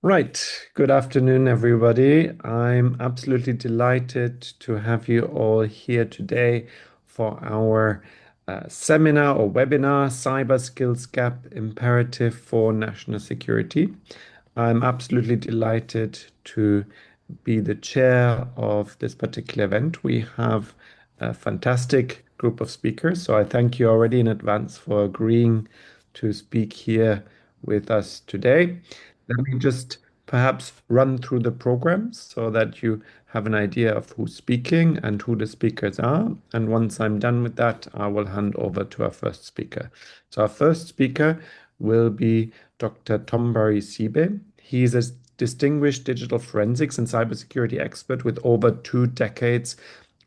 Right. Good afternoon, everybody. I'm absolutely delighted to have you all here today for our seminar or webinar, Cyber Skills Gap Imperative for National Security. I'm absolutely delighted to be the chair of this particular event. We have a fantastic group of speakers, so I thank you already in advance for agreeing to speak here with us today. Let me just perhaps run through the programs so that you have an idea of who's speaking and who the speakers are. And once I'm done with that, I will hand over to our first speaker. So our first speaker will be Dr. Tombari Sibe. He is a distinguished digital forensics and cybersecurity expert with over 2 decades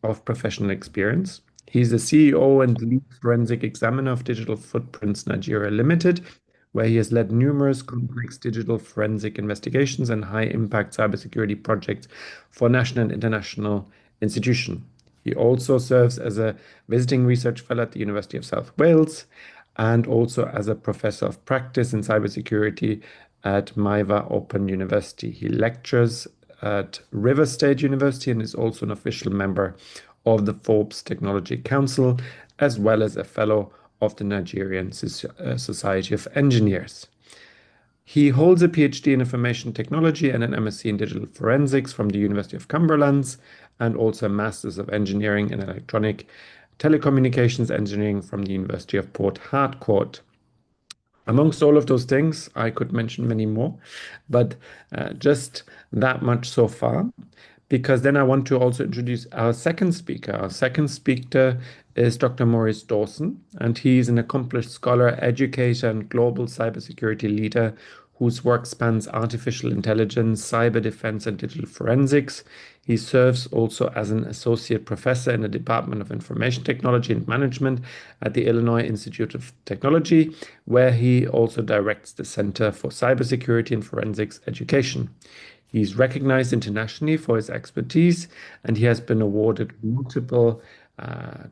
of professional experience. He's the CEO and lead forensic examiner of Digital Footprints Nigeria Limited, where he has led numerous complex digital forensic investigations and high-impact cybersecurity projects for national and international institutions. He also serves as a visiting research fellow at the University of South Wales and also as a professor of practice in cybersecurity at Maiva Open University. He lectures at River State University and is also an official member of the Forbes Technology Council, as well as a fellow of the Nigerian Society of Engineers. He holds a PhD in information technology and an MSc in digital forensics from the University of Cumberland, and also a Master's of Engineering in Electronic Telecommunications Engineering from the University of Port Harcourt. Amongst all of those things, I could mention many more, but just that much so far, because then I want to also introduce our second speaker. Our second speaker is Dr. Maurice Dawson, and he's an accomplished scholar, educator, and global cybersecurity leader whose work spans artificial intelligence, cyber defense, and digital forensics. He serves also as an associate professor in the Department of Information Technology and Management at the Illinois Institute of Technology, where he also directs the Center for Cybersecurity and Forensics Education. He's recognized internationally for his expertise, and he has been awarded multiple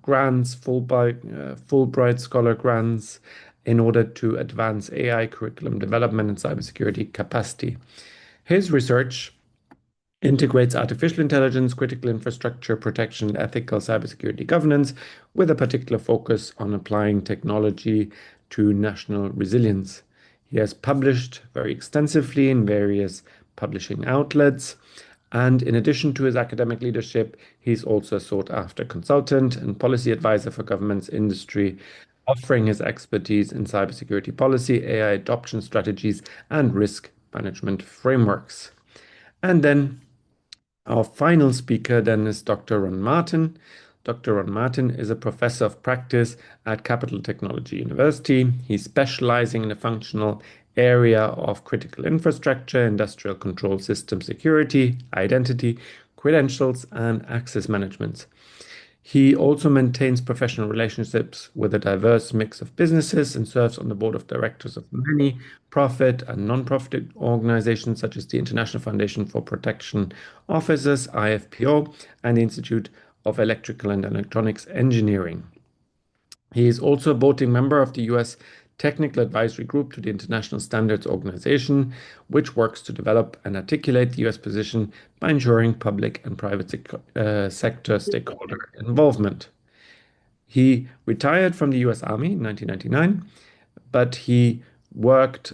grants, Fulbright Scholar grants, in order to advance AI curriculum development and cybersecurity capacity. His research integrates artificial intelligence, critical infrastructure protection, and ethical cybersecurity governance, with a particular focus on applying technology to national resilience. He has published very extensively in various publishing outlets. And in addition to his academic leadership, he's also a sought-after consultant and policy advisor for government's industry, offering his expertise in cybersecurity policy, AI adoption strategies, and risk management frameworks. And then our final speaker then is Dr. Ron Martin. Dr. Ron Martin is a professor of practice at Capital Technology University. He's specializing in the functional area of critical infrastructure, industrial control system security, identity, credentials, and access management. He also maintains professional relationships with a diverse mix of businesses and serves on the board of directors of many profit and non-profit organizations such as the International Foundation for Protection Officers, IFPO, and the Institute of Electrical and Electronics Engineering. He is also a voting member of the US Technical Advisory Group to the International Standards Organization, which works to develop and articulate the US position by ensuring public and private sector stakeholder involvement. He retired from the US Army in 1999, but he worked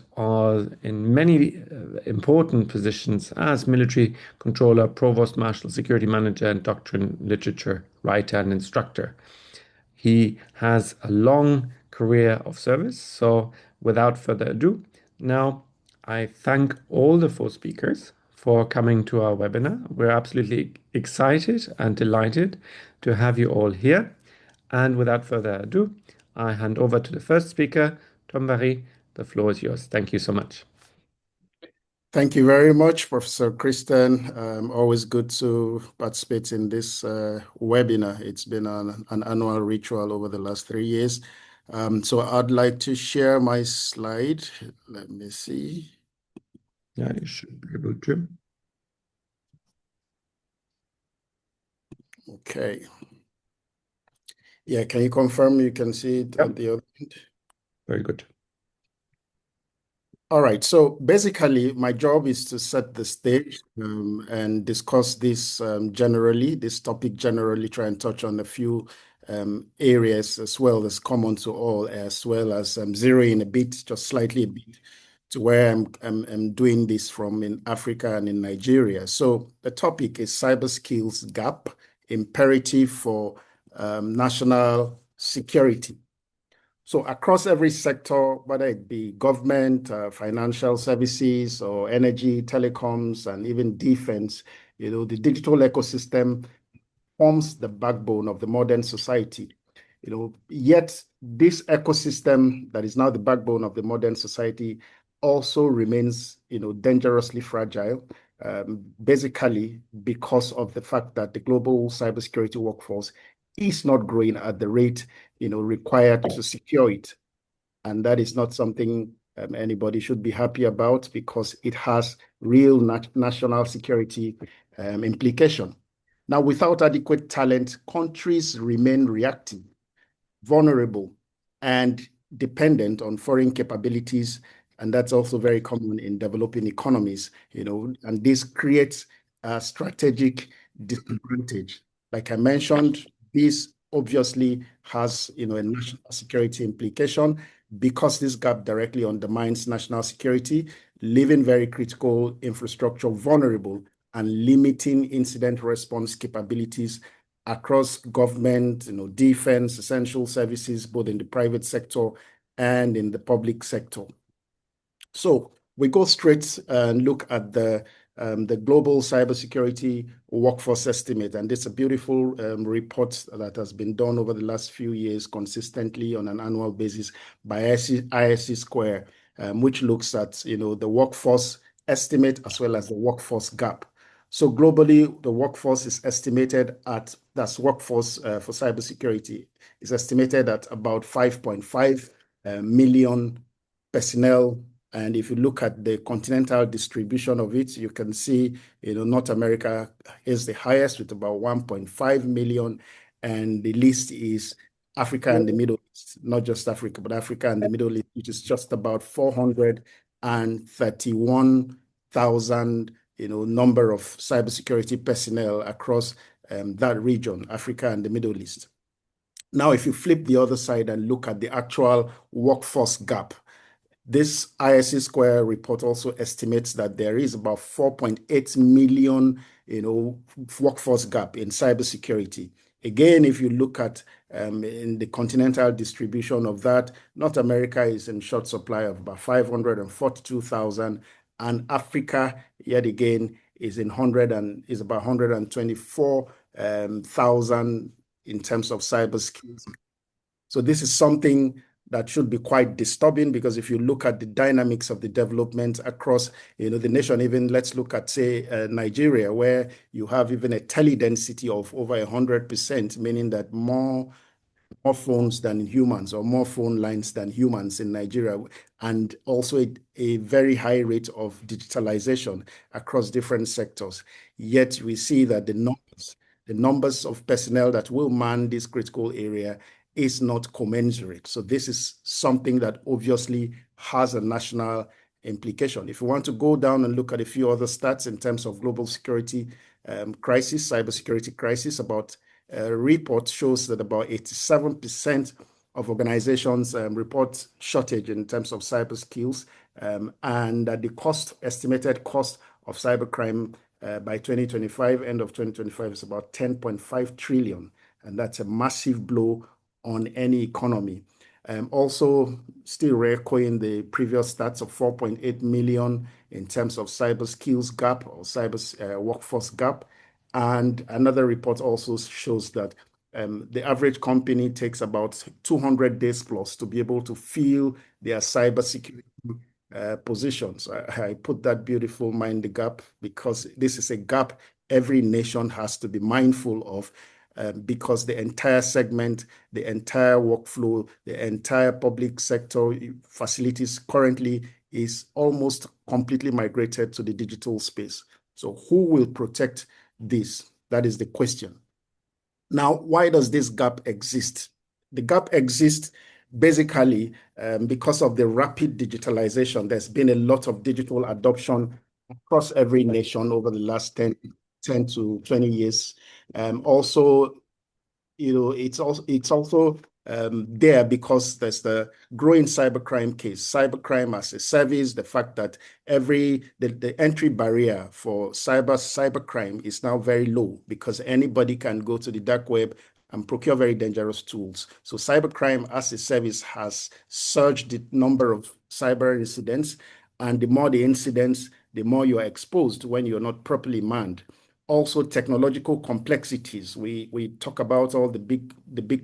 in many important positions as military controller, provost marshal, security manager, and doctrine literature writer and instructor. He has a long career of service. So without further ado, now I thank all the 4 speakers for coming to our webinar. We're absolutely excited and delighted to have you all here. And without further ado, I hand over to the first speaker, Tombari. The floor is yours. Thank you so much. Thank you very much, Professor Kristen. Always good to participate in this webinar. It's been an annual ritual over the last 3 years. So I'd like to share my slide. Let me see. Yeah, you should be able to. Okay. Yeah, can you confirm you can see it at the other end? Very good. All right. So basically, my job is to set the stage and discuss this generally, this topic generally, try and touch on a few areas as well as common to all, as well as zeroing a bit, just slightly a bit, to where I'm doing this from in Africa and in Nigeria. So the topic is cyber skills gap, imperative for national security. So across every sector, whether it be government, financial services, or energy, telecoms, and even defense, the digital ecosystem forms the backbone of the modern society. Yet this ecosystem that is now the backbone of the modern society also remains, dangerously fragile, basically because of the fact that the global cybersecurity workforce is not growing at the rate, required to secure it. And that is not something anybody should be happy about because it has real national security implication. Now, without adequate talent, countries remain reactive, vulnerable, and dependent on foreign capabilities. And that's also very common in developing economies, and this creates a strategic disadvantage. Like I mentioned, this obviously has, a national security implication because this gap directly undermines national security, leaving very critical infrastructure vulnerable and limiting incident response capabilities across government, defense, essential services, both in the private sector and in the public sector. So we go straight and look at the global cybersecurity workforce estimate, and it's a beautiful report that has been done over the last few years consistently on an annual basis by ISC², which looks at the workforce estimate as well as the workforce gap. So globally, the workforce is estimated at, that's workforce for cybersecurity, is estimated at about 5.5 million personnel. And if you look at the continental distribution of it, you can see, North America is the highest with about 1.5 million. And the least is Africa and the Middle East, not just Africa, but Africa and the Middle East, which is just about 431,000, number of cybersecurity personnel across that region, Africa and the Middle East. Now, if you flip the other side and look at the actual workforce gap, this ISC² report also estimates that there is about 4.8 million, workforce gap in cybersecurity. Again, if you look at in the continental distribution of that, North America is in short supply of about 542,000, and Africa, yet again, is about 124,000 in terms of cyber skills. So this is something that should be quite disturbing because if you look at the dynamics of the development across, the nation, even let's look at, say, Nigeria, where you have even a tele-density of over 100%, meaning that more phones than humans or more phone lines than humans in Nigeria, and also a very high rate of digitalization across different sectors. Yet we see that the numbers of personnel that will man this critical area is not commensurate. So this is something that obviously has a national implication. If you want to go down and look at a few other stats in terms of global security crisis, cybersecurity crisis, about a report shows that about 87% of organizations report shortage in terms of cyber skills, and that the estimated cost of cybercrime by 2025, end of 2025, is about 10.5 trillion. And that's a massive blow on any economy. Also, still echoing the previous stats of 4.8 million in terms of cyber skills gap or cyber workforce gap. And another report also shows that the average company takes about 200 days plus to be able to fill their cybersecurity positions. I put that beautiful mind the gap because this is a gap every nation has to be mindful of, because the entire segment, the entire workflow, the entire public sector facilities currently is almost completely migrated to the digital space. So who will protect this? That is the question. Now, why does this gap exist? The gap exists basically, because of the rapid digitalization, there's been a lot of digital adoption across every nation over the last 10 to 20 years. Also, it's also there because there's the growing cybercrime case, cybercrime as a service, the fact that the entry barrier for cybercrime is now very low because anybody can go to the dark web and procure very dangerous tools. So cybercrime as a service has surged the number of cyber incidents, and the more the incidents, the more you are exposed when you're not properly manned. Also, technological complexities. We talk about all the big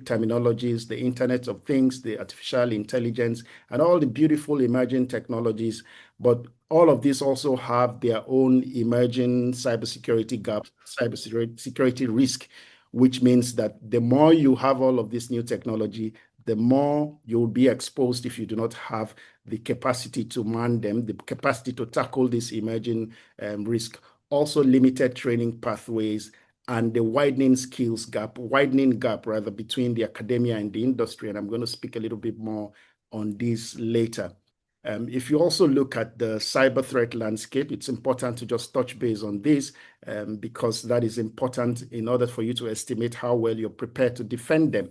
terminologies, the Internet of Things, the artificial intelligence, and all the beautiful emerging technologies. But all of these also have their own emerging cybersecurity gaps, cybersecurity risk, which means that the more you have all of this new technology, the more you'll be exposed if you do not have the capacity to man them, the capacity to tackle this emerging risk. Also limited training pathways and the widening gap rather between the academia and the industry. And I'm going to speak a little bit more on this later. If you also look at the cyber threat landscape, it's important to just touch base on this because that is important in order for you to estimate how well you're prepared to defend them.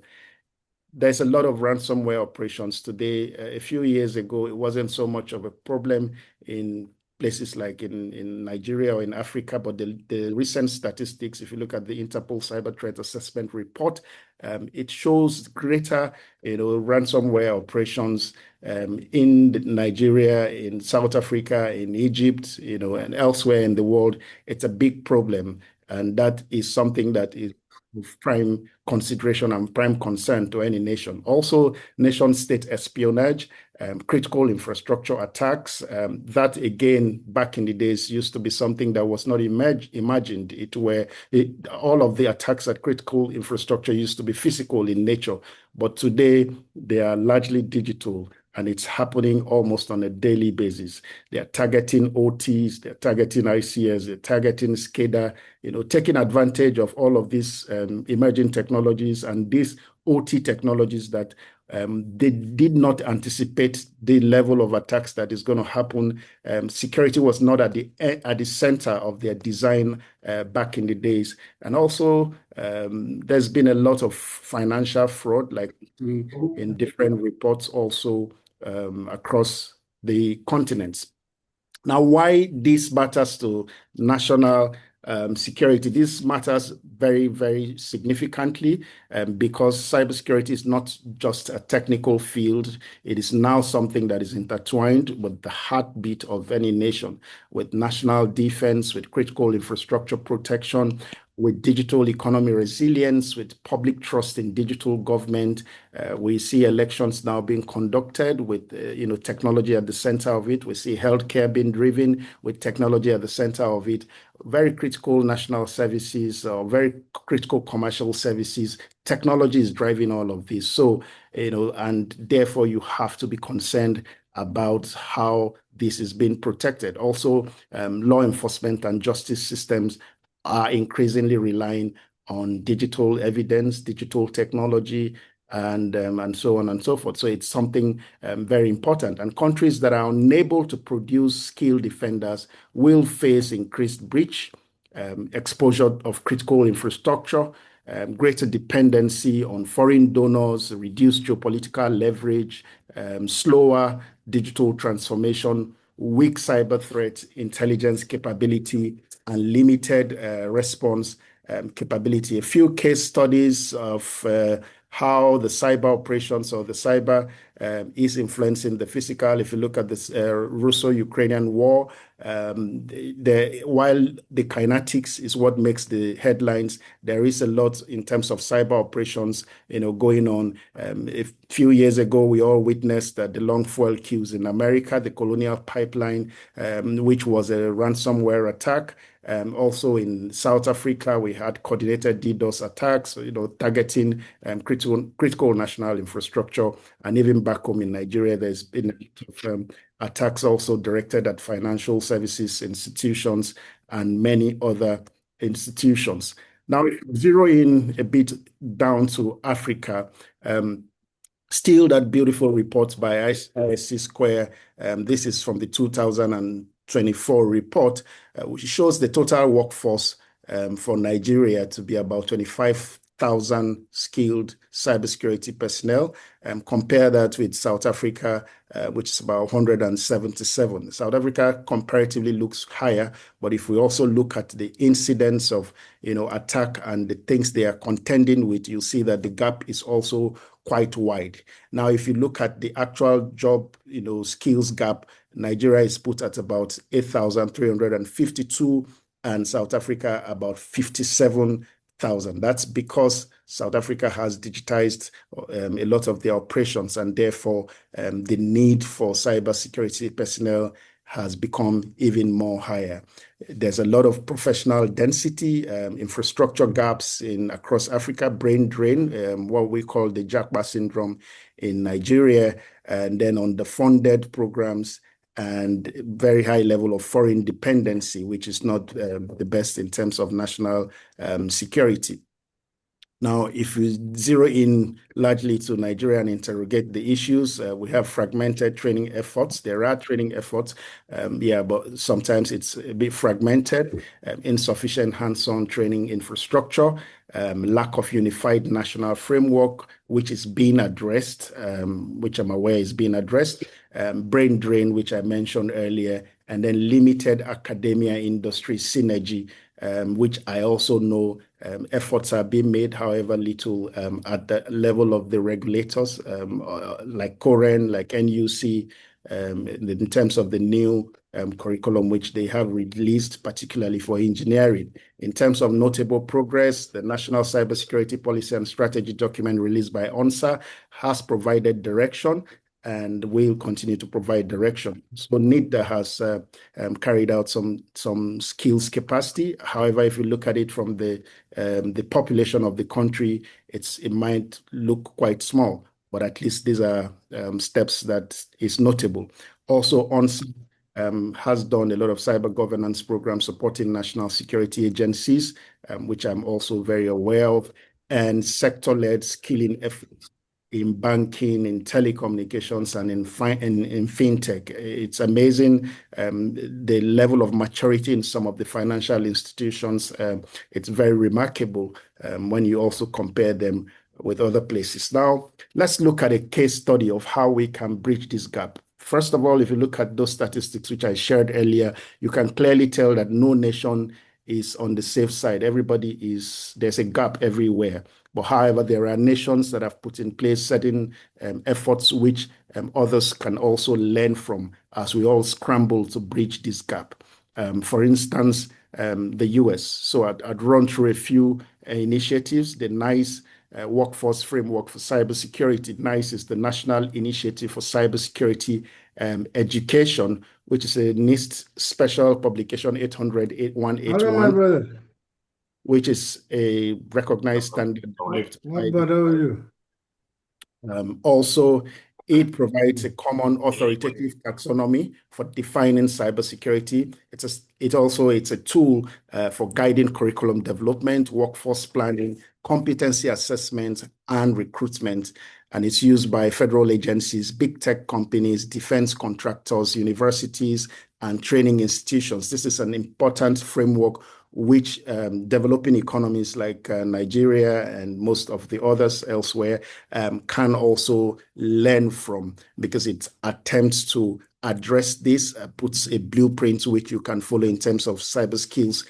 There's a lot of ransomware operations today. A few years ago, it wasn't so much of a problem in places like in Nigeria or in Africa, but the recent statistics, if you look at the Interpol Cyber Threat Assessment Report, it shows greater, ransomware operations in Nigeria, in South Africa, in Egypt, and elsewhere in the world. It's a big problem, and that is something that is of prime consideration and prime concern to any nation. Also, nation-state espionage, critical infrastructure attacks. That again, back in the days, used to be something that was not imagined. All of the attacks at critical infrastructure used to be physical in nature, but today they are largely digital. And it's happening almost on a daily basis. They're targeting OTs, they're targeting ICS, they're targeting SCADA, taking advantage of all of these emerging technologies and these OT technologies that they did not anticipate the level of attacks that is going to happen. Security was not at the center of their design back in the days. And also, there's been a lot of financial fraud, like in different reports also across the continents. Now, why this matters to national security? This matters very, very significantly because cybersecurity is not just a technical field. It is now something that is intertwined with the heartbeat of any nation, with national defense, with critical infrastructure protection, with digital economy resilience, with public trust in digital government. We see elections now being conducted with technology at the center of it. We see healthcare being driven with technology at the center of it. Very critical national services, very critical commercial services. Technology is driving all of this. So, and therefore you have to be concerned about how this is being protected. Also, law enforcement and justice systems are increasingly relying on digital evidence, digital technology, and so on and so forth. So it's something very important. And countries that are unable to produce skilled defenders will face increased breach, exposure of critical infrastructure, greater dependency on foreign donors, reduced geopolitical leverage, slower digital transformation, weak cyber threat intelligence capability, and limited response capability. A few case studies of how the cyber operations or the cyber is influencing the physical. If you look at this Russo-Ukrainian war, while the kinetics is what makes the headlines, there is a lot in terms of cyber operations, going on. A few years ago, we all witnessed the long fuel queues in America, the Colonial Pipeline, which was a ransomware attack. Also in South Africa, we had coordinated DDoS attacks, targeting critical national infrastructure. And even back home in Nigeria, there's been a lot of attacks also directed at financial services institutions and many other institutions. Now, if you zero in a bit down to Africa, Still, that beautiful report by ISC², this is from the 2024 report, which shows the total workforce for Nigeria to be about 25,000 skilled cybersecurity personnel. Compare that with South Africa, which is about 177. South Africa comparatively looks higher, but if we also look at the incidence of, attack and the things they are contending with, you'll see that the gap is also quite wide. Now, if you look at the actual job, skills gap, Nigeria is put at about 8,352 and South Africa about 57,000. That's because South Africa has digitized a lot of their operations, and therefore the need for cybersecurity personnel has become even more higher. There's a lot of professional density, infrastructure gaps across Africa, brain drain, what we call the Japa syndrome in Nigeria, and then underfunded programs and very high level of foreign dependency, which is not the best in terms of national security. Now, if we zero in largely to Nigeria and interrogate the issues, we have fragmented training efforts. There are training efforts, but sometimes it's a bit fragmented, insufficient hands-on training infrastructure, lack of unified national framework, which is being addressed, which I'm aware is being addressed, brain drain, which I mentioned earlier, and then limited academia industry synergy, which I also know efforts are being made, however little at the level of the regulators, like COREN, like NUC, in terms of the new curriculum which they have released, particularly for engineering. In terms of notable progress, the National Cybersecurity Policy and Strategy document released by ONSA has provided direction and will continue to provide direction. So NIDA has carried out some skills capacity. However, if you look at it from the population of the country, it might look quite small, but at least these are steps that is notable. Also, ONSA has done a lot of cyber governance programs supporting national security agencies, which I'm also very aware of, and sector-led skilling efforts in banking, in telecommunications, and in fintech. It's amazing the level of maturity in some of the financial institutions. It's very remarkable when you also compare them with other places. Now, let's look at a case study of how we can bridge this gap. First of all, if you look at those statistics which I shared earlier, you can clearly tell that no nation is on the safe side. There's a gap everywhere. But however, there are nations that have put in place certain efforts which others can also learn from as we all scramble to bridge this gap. For instance, the US. So I'd run through a few initiatives. The NICE Workforce Framework for Cybersecurity. NICE is the National Initiative for Cybersecurity Education, which is a NIST special publication 800-181. Hello, my brother. Which is a recognized standard developed by What about you? Also, it provides a common authoritative taxonomy for defining cybersecurity. It's a tool for guiding curriculum development, workforce planning, competency assessment, and recruitment. And it's used by federal agencies, big tech companies, defense contractors, universities, and training institutions. This is an important framework which developing economies like Nigeria and most of the others elsewhere can also learn from, because it attempts to address this, puts a blueprint which you can follow in terms of cyber skills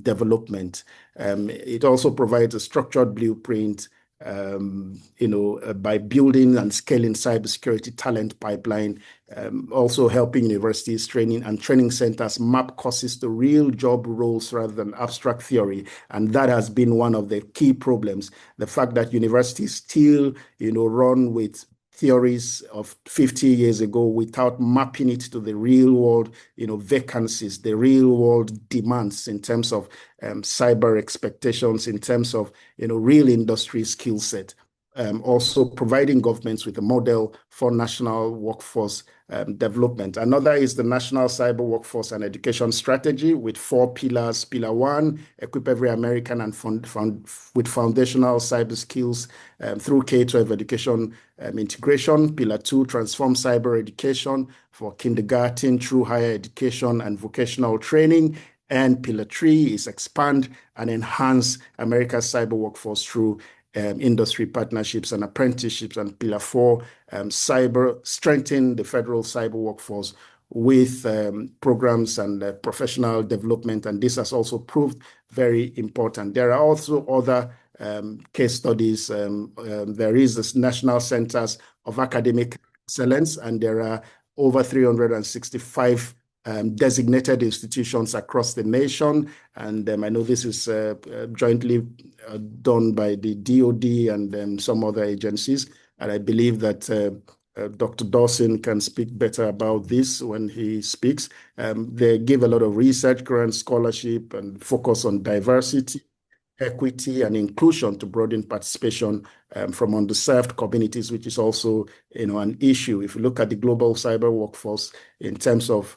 development. It also provides a structured blueprint by building and scaling cybersecurity talent pipeline, also helping universities, training centers map courses to real job roles rather than abstract theory. And that has been one of the key problems. The fact that universities still, run with theories of 50 years ago without mapping it to the real world, vacancies, the real world demands in terms of cyber expectations, in terms of, real industry skill set. also providing governments with a model for national workforce development. Another is the National Cyber Workforce and Education Strategy with 4 pillars. Pillar 1, equip every American with foundational cyber skills through K-12 education integration. Pillar 2, transform cyber education for kindergarten through higher education and vocational training. And Pillar 3 is expand and enhance America's cyber workforce through industry partnerships and apprenticeships. And Pillar 4, strengthen the federal cyber workforce with programs and professional development. And this has also proved very important. There are also other case studies. There is this National Centers of Academic Excellence, and there are over 365 designated institutions across the nation. And I know this is jointly done by the DoD and some other agencies. And I believe that Dr. Dawson can speak better about this when he speaks. They give a lot of research, grant scholarship, and focus on diversity, equity, and inclusion to broaden participation from underserved communities, which is also, an issue. If you look at the global cyber workforce in terms of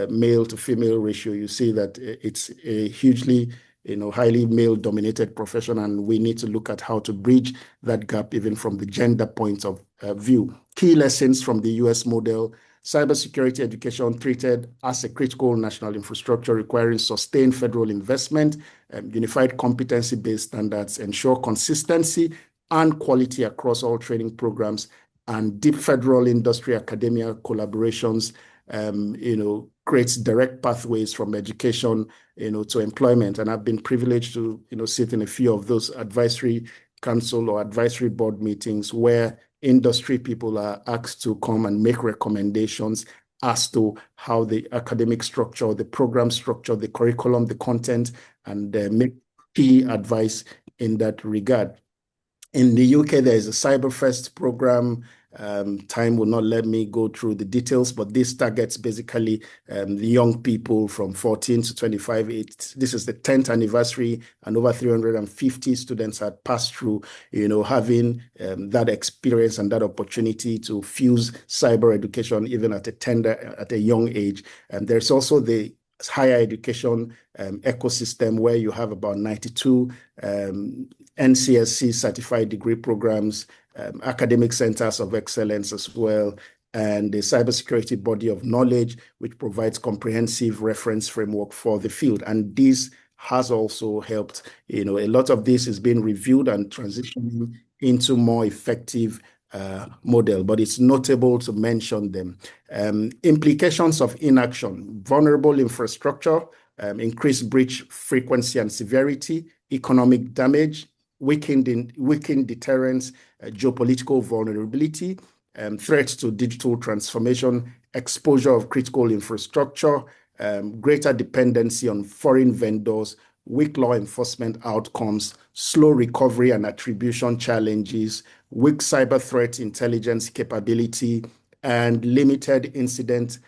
male to female ratio, you see that it's a hugely, highly male-dominated profession, and we need to look at how to bridge that gap even from the gender point of view. Key lessons from the US model: cybersecurity education treated as a critical national infrastructure requiring sustained federal investment, unified competency-based standards, ensure consistency and quality across all training programs, and deep federal industry academia collaborations, creates direct pathways from education, to employment. And I've been privileged to, sit in a few of those advisory council or advisory board meetings where industry people are asked to come and make recommendations as to how the academic structure, the program structure, the curriculum, the content, and make key advice in that regard. In the UK, there is a CyberFest program. Time will not let me go through the details, but this targets basically the young people from 14 to 25. This is the 10th anniversary, and over 350 students had passed through, having that experience and that opportunity to fuse cyber education even at a young age. And there's also the higher education ecosystem where you have about 92 NCSC certified degree programs, academic centers of excellence as well, and the cybersecurity body of knowledge, which provides comprehensive reference framework for the field. And this has also helped, a lot of this is being reviewed and transitioning into more effective model, but it's notable to mention them. Implications of inaction: vulnerable infrastructure, increased breach frequency and severity, economic damage, weakened deterrence, geopolitical vulnerability, threats to digital transformation, exposure of critical infrastructure, greater dependency on foreign vendors, weak law enforcement outcomes, slow recovery and attribution challenges, weak cyber threat intelligence capability, and limited incident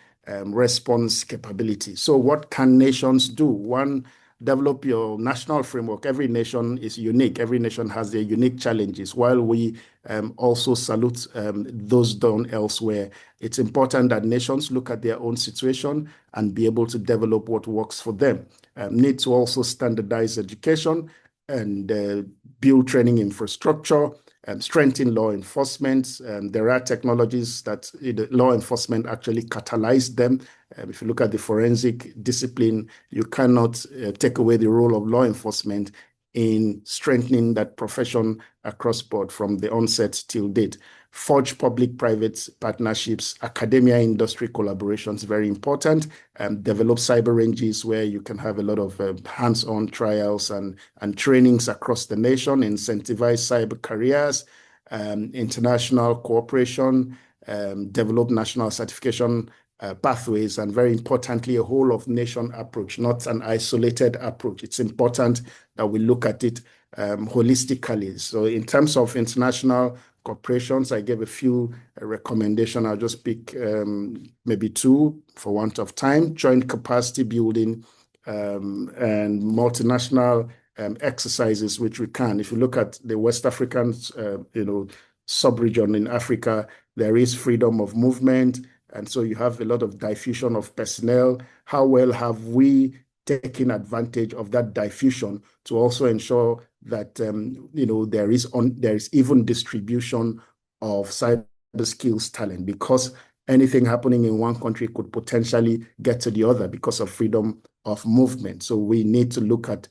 response capability. So what can nations do? One, develop your national framework. Every nation is unique. Every nation has their unique challenges. While we also salute those done elsewhere, it's important that nations look at their own situation and be able to develop what works for them. Need to also standardize education and build training infrastructure, strengthen law enforcement. There are technologies that law enforcement actually catalyze them. If you look at the forensic discipline, you cannot take away the role of law enforcement in strengthening that profession across board from the onset till date. Forge public-private partnerships, academia industry collaborations, very important. Develop cyber ranges where you can have a lot of hands-on trials and trainings across the nation, incentivize cyber careers, international cooperation, develop national certification pathways, and very importantly, a whole of nation approach, not an isolated approach. It's important that we look at it holistically. So in terms of international corporations, I gave a few recommendations. I'll just pick maybe two for want of time: joint capacity building and multinational exercises, which we can. If you look at the West African, sub-region in Africa, there is freedom of movement. And so you have a lot of diffusion of personnel. How well have we taken advantage of that diffusion to also ensure that, there is even distribution of cyber skills talent, because anything happening in one country could potentially get to the other because of freedom of movement. So we need to look at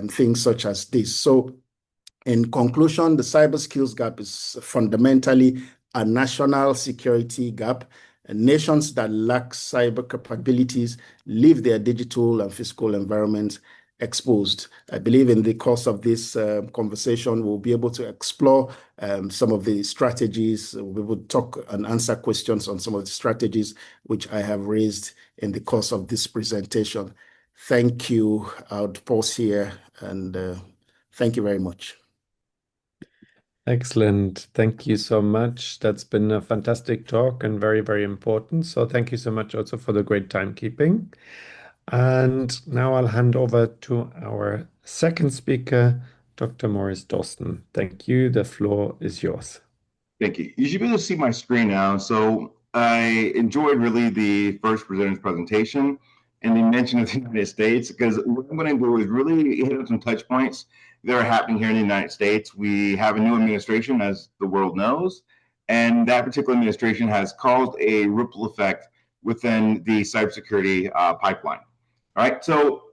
things such as this. So in conclusion, the cyber skills gap is fundamentally a national security gap. And nations that lack cyber capabilities leave their digital and physical environments exposed. I believe in the course of this conversation, we'll be able to explore some of the strategies. We will talk and answer questions on some of the strategies which I have raised in the course of this presentation. Thank you. I would pause here, and thank you very much. Excellent. Thank you so much. That's been a fantastic talk and very, very important. So thank you so much also for the great timekeeping. And now I'll hand over to our second speaker, Dr. Maurice Dawson. Thank you. The floor is yours. Thank you. You should be able to see my screen now. So I enjoyed really the first presenter's presentation and the mention of the United States, because what I'm going to do is really hit on some touch points that are happening here in the United States. We have a new administration, as the world knows, and that particular administration has caused a ripple effect within the cybersecurity pipeline. All right. So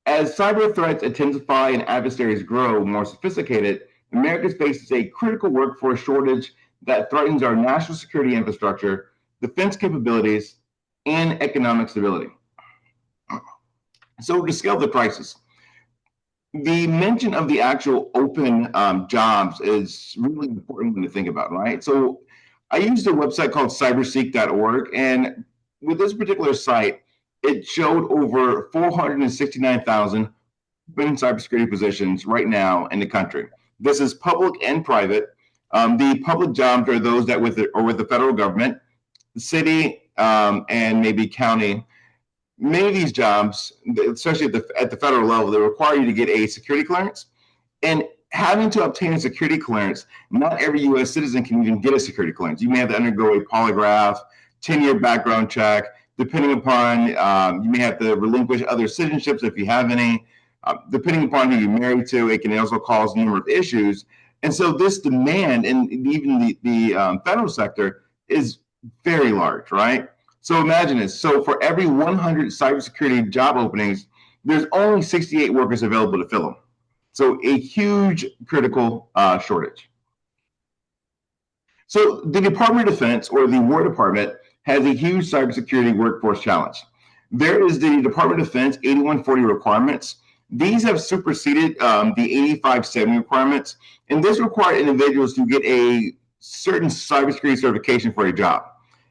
as cyber threats intensify and adversaries grow more sophisticated, America faces a critical workforce shortage that threatens our national security infrastructure, defense capabilities, and economic stability. So to scale the crisis, the mention of the actual open jobs is really important to think about, right? So I used a website called cyberseek.org, and with this particular site, it showed over 469,000 open cybersecurity positions right now in the country. This is public and private. The public jobs are those that are with the federal government, the city, and maybe county. Many of these jobs, especially at the federal level, they require you to get a security clearance. And having to obtain a security clearance, not every U.S. citizen can even get a security clearance. You may have to undergo a polygraph, 10-year background check. Depending upon, you may have to relinquish other citizenships if you have any. Depending upon who you're married to, it can also cause a number of issues. And so this demand, and even the federal sector, is very large, right? So imagine this. So for every 100 cybersecurity job openings, there's only 68 workers available to fill them. So a huge critical shortage. So the Department of Defense, or the War Department, has a huge cybersecurity workforce challenge. There is the Department of Defense 8140 requirements. These have superseded the 8570 requirements, and this required individuals to get a certain cybersecurity certification for a job.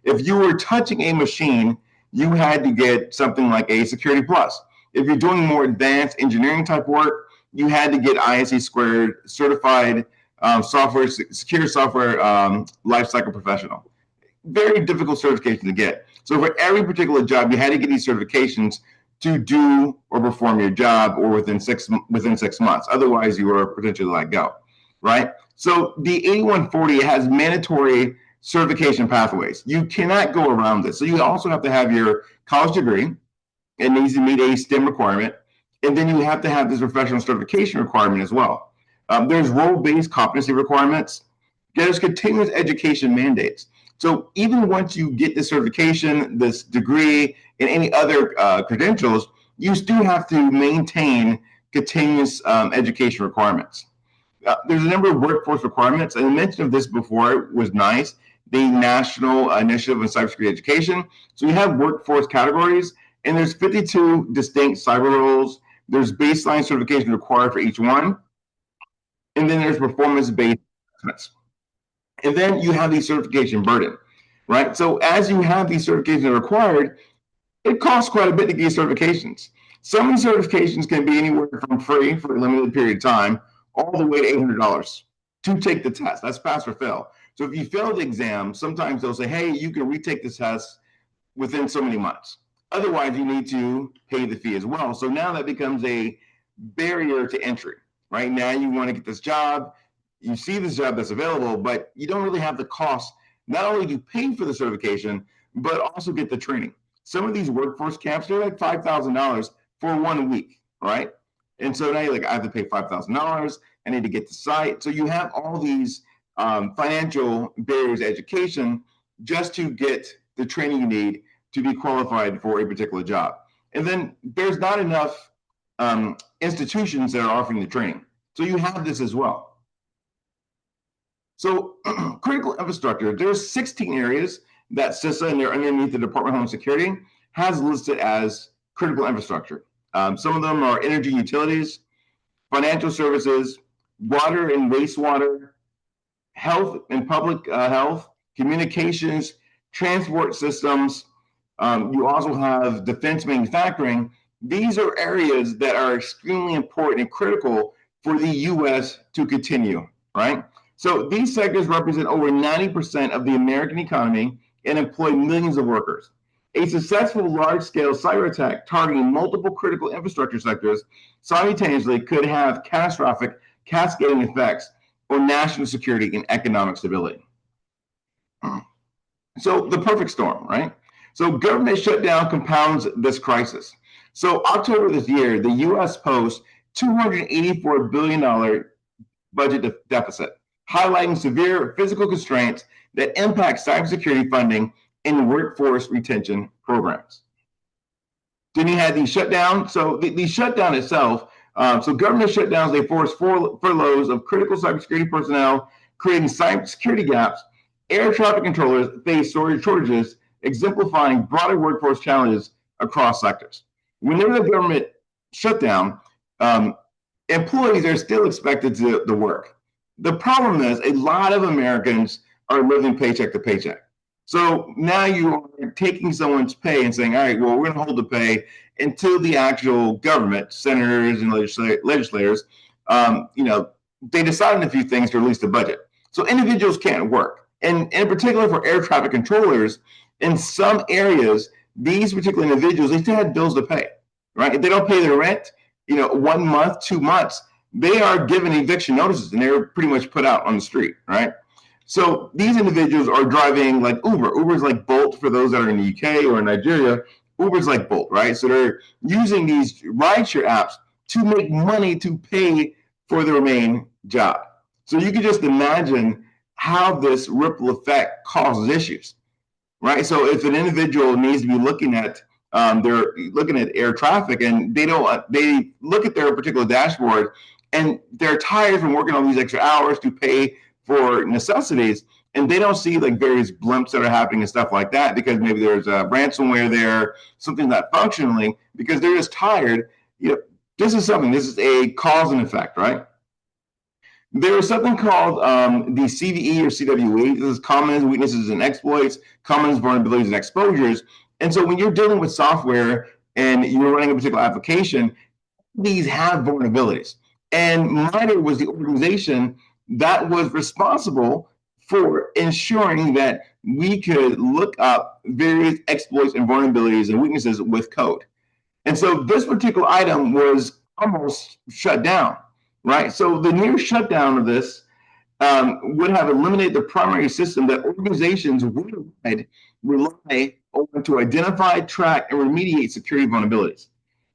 If you were touching a machine, you had to get something like a Security Plus. If you're doing more advanced engineering type work, you had to get ISC² certified secure software lifecycle professional. Very difficult certification to get. So for every particular job, you had to get these certifications to do or perform your job, or within 6 months. Otherwise, you were potentially let go, right? So the 8140 has mandatory certification pathways. You cannot go around this. So you also have to have your college degree. It needs to meet a STEM requirement. And then you have to have this professional certification requirement as well. There's role-based competency requirements. There's continuous education mandates. So even once you get this certification, this degree, and any other credentials, you still have to maintain continuous education requirements. There's a number of workforce requirements, and I mentioned of this before. It was NICE, the National Initiative on Cybersecurity Education. So you have workforce categories, and there's 52 distinct cyber roles. There's baseline certification required for each one, and then there's performance-based assessments. And then you have the certification burden, right? So as you have these certifications required, it costs quite a bit to get certifications. Some of these certifications can be anywhere from free for a limited period of time all the way to $800 to take the test. That's pass or fail. So if you fail the exam, sometimes they'll say, hey, you can retake the test within so many months. Otherwise, you need to pay the fee as well. So now that becomes a barrier to entry. Right now, you want to get this job, you see this job that's available, but you don't really have the cost not only to pay for the certification, but also get the training. Some of these workforce camps, they're like $5,000 for 1 week, right? And so now you're like, I have to pay $5,000. I need to get the site. So you have all these financial barriers to education just to get the training you need to be qualified for a particular job. And then there's not enough institutions that are offering the training. So you have this as well. So critical infrastructure, there's 16 areas that CISA, and they're underneath the Department of Homeland Security, has listed as critical infrastructure. Some of them are energy utilities, financial services, water and wastewater, health and public health, communications, transport systems. You also have defense manufacturing. These are areas that are extremely important and critical for the U.S. to continue, right? So these sectors represent over 90% of the American economy and employ millions of workers. A successful large-scale cyber attack targeting multiple critical infrastructure sectors simultaneously could have catastrophic cascading effects on national security and economic stability. So the perfect storm, right? So government shutdown compounds this crisis. So October this year, the U.S. posts $284 billion budget deficit, highlighting severe physical constraints that impact cybersecurity funding and workforce retention programs. Then you had the shutdown. So the shutdown itself, so government shutdowns, they force furloughs of critical cybersecurity personnel, creating cybersecurity gaps. Air traffic controllers face shortages, exemplifying broader workforce challenges across sectors. Whenever the government shutdown, employees are still expected to work. The problem is a lot of Americans are living paycheck to paycheck. So now you are taking someone's pay and saying, all right, well, we're going to hold the pay until the actual government, senators and legislators, they decide on a few things to release the budget. So individuals can't work. And in particular for air traffic controllers, in some areas, these particular individuals, they still have bills to pay, right? If they don't pay their rent, 1 month, 2 months, they are given eviction notices and they're pretty much put out on the street, right? So these individuals are driving like Uber. Uber's like Bolt for those that are in the UK or in Nigeria. Uber's like Bolt, right? So they're using these rideshare apps to make money to pay for their main job. So you can just imagine how this ripple effect causes issues, right? So if an individual needs to be looking at they're looking at air traffic and they look at their particular dashboard and they're tired from working all these extra hours to pay for necessities, and they don't see like various blimps that are happening and stuff like that because maybe there's a ransomware there, something not functioning because they're just tired. This is a cause and effect, right? There is something called the CVE or CWE. This is commons, weaknesses, and exploits, commons, vulnerabilities, and exposures. And so when you're dealing with software and you're running a particular application, these have vulnerabilities. And MITRE was the organization that was responsible for ensuring that we could look up various exploits and vulnerabilities and weaknesses with code. And so this particular item was almost shut down, right? So the near shutdown of this would have eliminated the primary system that organizations worldwide rely on to identify, track, and remediate security vulnerabilities.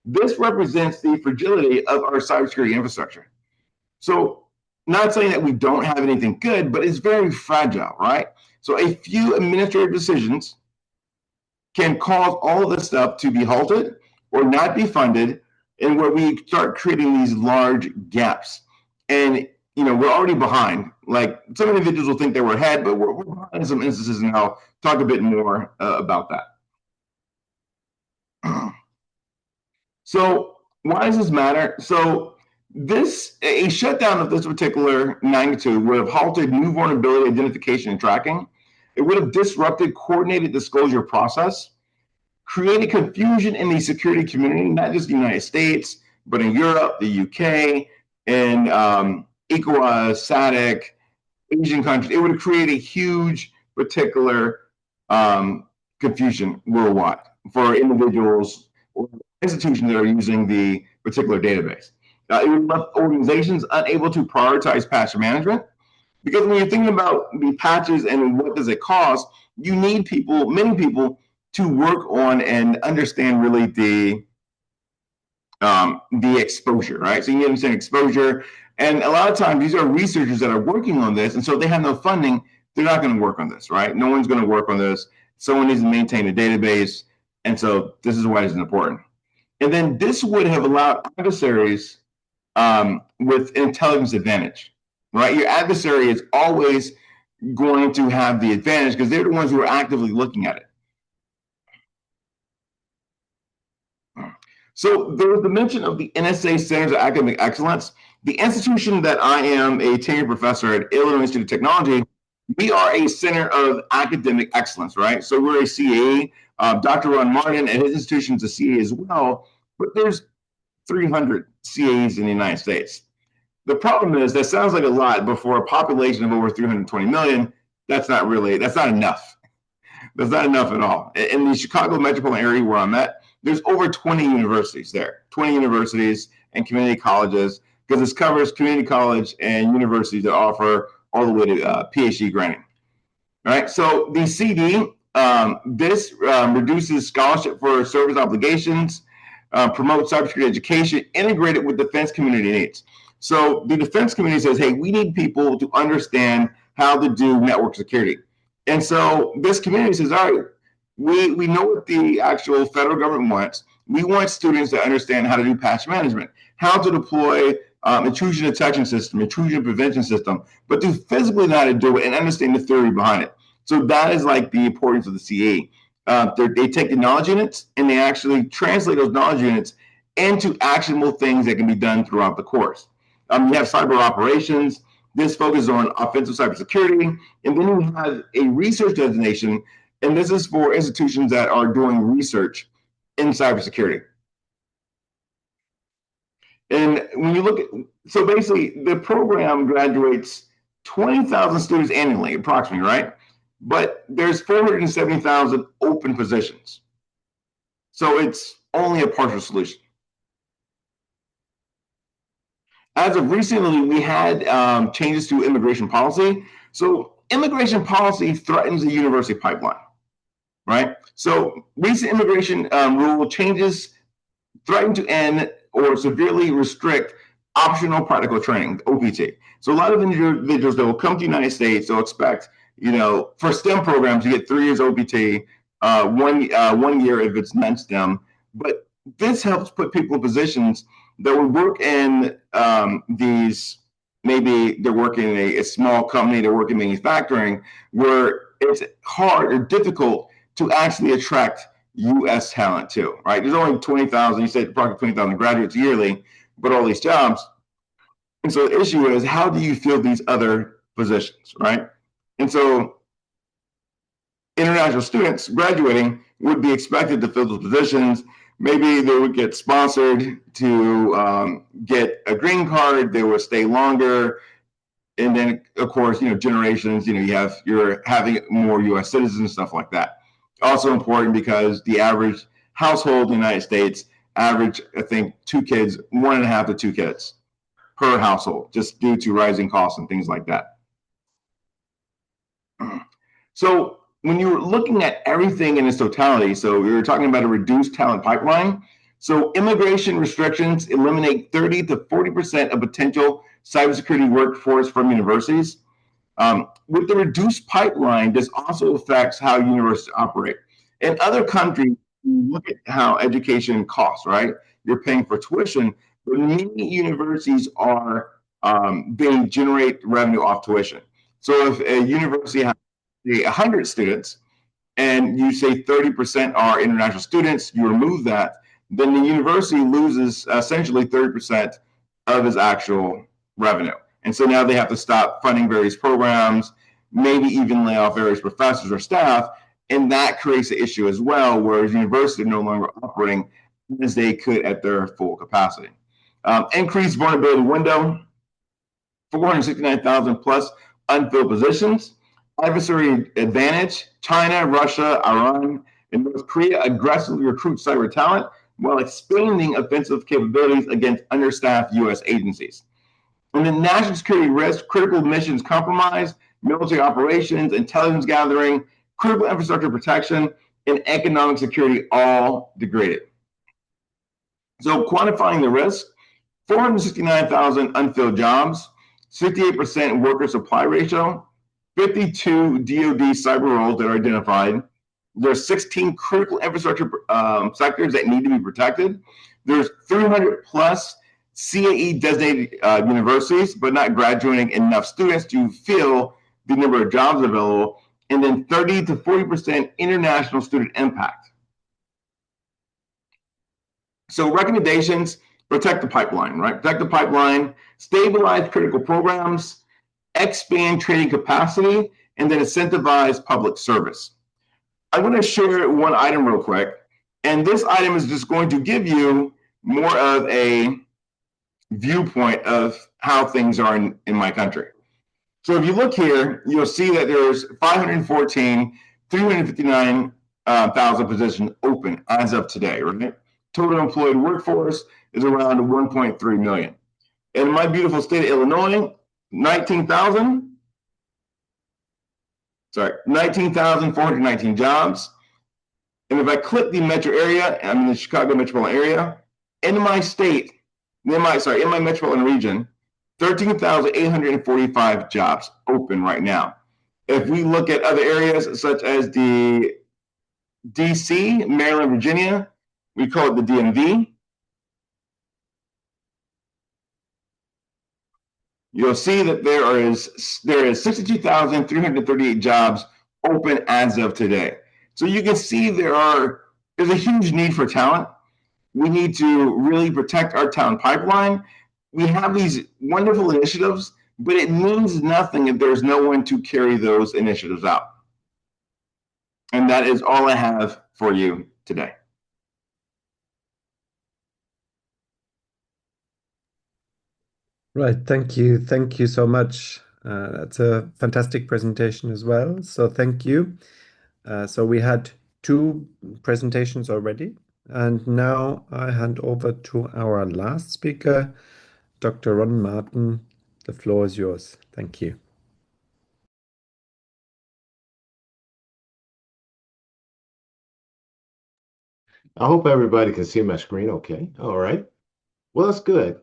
This represents the fragility of our cybersecurity infrastructure. So not saying that we don't have anything good, but it's very fragile, right? So a few administrative decisions can cause all of this stuff to be halted or not be funded, and where we start creating these large gaps. And we're already behind. Like some individuals will think that we're ahead, but we're behind in some instances, and I'll talk a bit more about that. So why does this matter? So a shutdown of this particular magnitude would have halted new vulnerability identification and tracking. It would have disrupted coordinated disclosure process, created confusion in the security community, not just the United States, but in Europe, the UK, and ECOWAS, SADC, Asian countries. It would have created a huge particular confusion worldwide for individuals or institutions that are using the particular database. It would have left organizations unable to prioritize patch management, because when you're thinking about the patches and what does it cost, you need people, many people, to work on and understand really the exposure, right? So you need to understand exposure. And a lot of times these are researchers that are working on this. And so if they have no funding, they're not going to work on this, right? No one's going to work on this. Someone needs to maintain a database. And so this is why it's important. And then this would have allowed adversaries with intelligence advantage, right? Your adversary is always going to have the advantage because they're the ones who are actively looking at it. So there was the mention of the NSA Centers of Academic Excellence. The institution that I am a tenured professor at Illinois Institute of Technology, we are a center of academic excellence, right? So we're a CAE. Dr. Ron Martin and his institution is a CAE as well, but there's 300 CAEs in the United States. The problem is that sounds like a lot, but for a population of over 320 million, that's not enough. That's not enough at all. In the Chicago metropolitan area where I'm at, there's over 20 universities there, 20 universities and community colleges, because this covers community college and universities that offer all the way to PhD granting. All right, so the CD, this reduces scholarship for service obligations, promotes cybersecurity education, integrated with defense community needs. So the defense community says, hey, we need people to understand how to do network security. And so this community says, all right, we know what the actual federal government wants. We want students to understand how to do patch management, how to deploy intrusion detection system, intrusion prevention system, but to physically know how to do it and understand the theory behind it. So that is like the importance of the CA. They take the knowledge units and they actually translate those knowledge units into actionable things that can be done throughout the course. You have cyber operations. This focuses on offensive cybersecurity. And then you have a research designation, and this is for institutions that are doing research in cybersecurity. And when you look at, so basically the program graduates 20,000 students annually, approximately, right? But there's 470,000 open positions. So it's only a partial solution. As of recently, we had changes to immigration policy. So immigration policy threatens the university pipeline, right? So recent immigration rule changes threaten to end or severely restrict optional practical training, OPT. So a lot of individuals that will come to the United States, they'll expect, for STEM programs, you get 3 years OPT, 1 year if it's non-STEM. But this helps put people in positions that would work in these, maybe they're working in a small company, they're working in manufacturing, where it's hard or difficult to actually attract U.S. talent too, right? There's only 20,000, you said approximately 20,000 graduates yearly, but all these jobs. And so the issue is, how do you fill these other positions, right? And so international students graduating would be expected to fill those positions. Maybe they would get sponsored to get a green card, they would stay longer. And then, of course, generations, you're having more U.S. citizens, stuff like that. Also important because the average household in the United States average, I think, 2 kids, 1.5 to 2 kids per household, just due to rising costs and things like that. So when you're looking at everything in its totality, so we were talking about a reduced talent pipeline. So immigration restrictions eliminate 30 to 40% of potential cybersecurity workforce from universities. With the reduced pipeline, this also affects how universities operate. In other countries, you look at how education costs, right? You're paying for tuition, but many universities are they generate revenue off tuition. So if a university has 100 students and you say 30% are international students, you remove that, then the university loses essentially 30% of its actual revenue. And so now they have to stop funding various programs, maybe even lay off various professors or staff. And that creates an issue as well, whereas universities are no longer operating as they could at their full capacity. Increased vulnerability window, 469,000 plus unfilled positions. Adversary advantage, China, Russia, Iran, and North Korea aggressively recruit cyber talent while expanding offensive capabilities against understaffed U.S. agencies. And then national security risk, critical missions compromised, military operations, intelligence gathering, critical infrastructure protection, and economic security all degraded. So quantifying the risk, 469,000 unfilled jobs, 68% worker supply ratio, 52 DoD cyber roles that are identified. There's 16 critical infrastructure sectors that need to be protected. There's 300 plus CAE designated universities, but not graduating enough students to fill the number of jobs available. And then 30 to 40% international student impact. So recommendations, protect the pipeline, right? Protect the pipeline, stabilize critical programs, expand training capacity, and then incentivize public service. I'm going to share one item real quick, and this item is just going to give you more of a viewpoint of how things are in my country. So if you look here, you'll see that there's 359,000 positions open as of today, right? Total employed workforce is around 1.3 million. In my beautiful state of Illinois, 19,419 jobs. And if I click the metro area, I'm in the Chicago metropolitan area, in my metropolitan region, 13,845 jobs open right now. If we look at other areas such as the DC, Maryland, Virginia, we call it the DMV. You'll see that there is 62,338 jobs open as of today. So you can see there's a huge need for talent. We need to really protect our talent pipeline. We have these wonderful initiatives, but it means nothing if there's no one to carry those initiatives out. And that is all I have for you today. Right, thank you. Thank you so much. That's a fantastic presentation as well. So thank you. So we had two presentations already, and now I hand over to our last speaker, Dr. Ron Martin. The floor is yours. Thank you. I hope everybody can see my screen okay. All right. Well, that's good.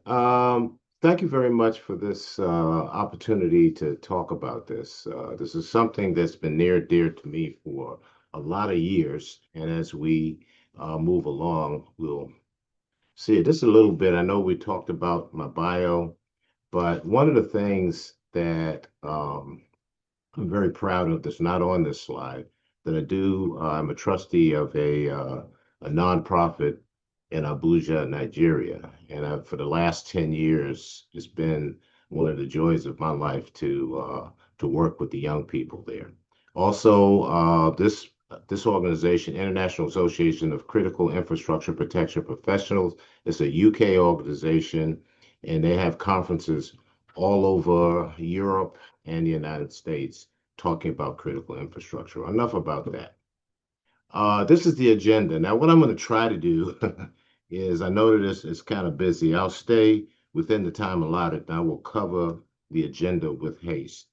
Thank you very much for this opportunity to talk about this. This is something that's been near and dear to me for a lot of years. And as we move along, we'll see it. Just a little bit. I know we talked about my bio, but one of the things that I'm very proud of that's not on this slide that I do, I'm a trustee of a nonprofit in Abuja, Nigeria. And for the last 10 years, it's been one of the joys of my life to work with the young people there. Also, this organization, International Association of Critical Infrastructure Protection Professionals, is a UK organization, and they have conferences all over Europe and the United States talking about critical infrastructure. Enough about that. This is the agenda. Now, what I'm going to try to do is, I know that it's kind of busy. I'll stay within the time allotted, and I will cover the agenda with haste.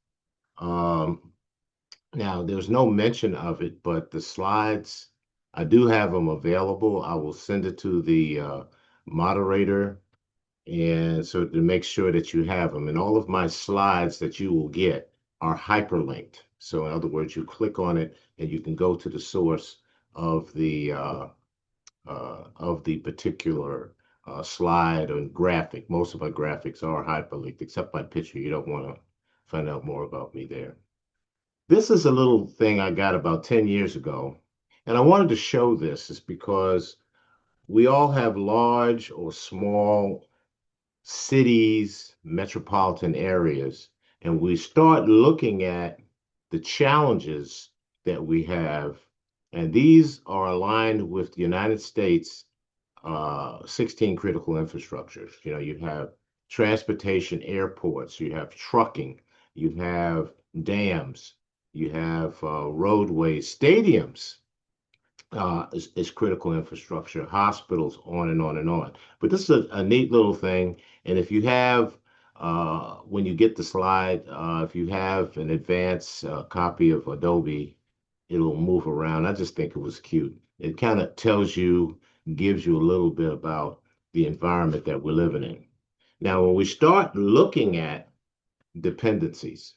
Now, there's no mention of it, but the slides, I do have them available. I will send it to the moderator, and so to make sure that you have them. And all of my slides that you will get are hyperlinked. So in other words, you click on it and you can go to the source of the particular slide or graphic. Most of my graphics are hyperlinked, except my picture. You don't want to find out more about me there. This is a little thing I got about 10 years ago, and I wanted to show this is because we all have large or small cities, metropolitan areas, and we start looking at the challenges that we have, and these are aligned with the United States 16 critical infrastructures. You know, you have transportation, airports, you have trucking, you have dams, you have roadways, stadiums, is critical infrastructure, hospitals, on and on and on. But this is a neat little thing. And if you have, when you get the slide, if you have an advanced copy of Adobe, it'll move around. I just think it was cute. It kind of tells you, gives you a little bit about the environment that we're living in. Now, when we start looking at dependencies,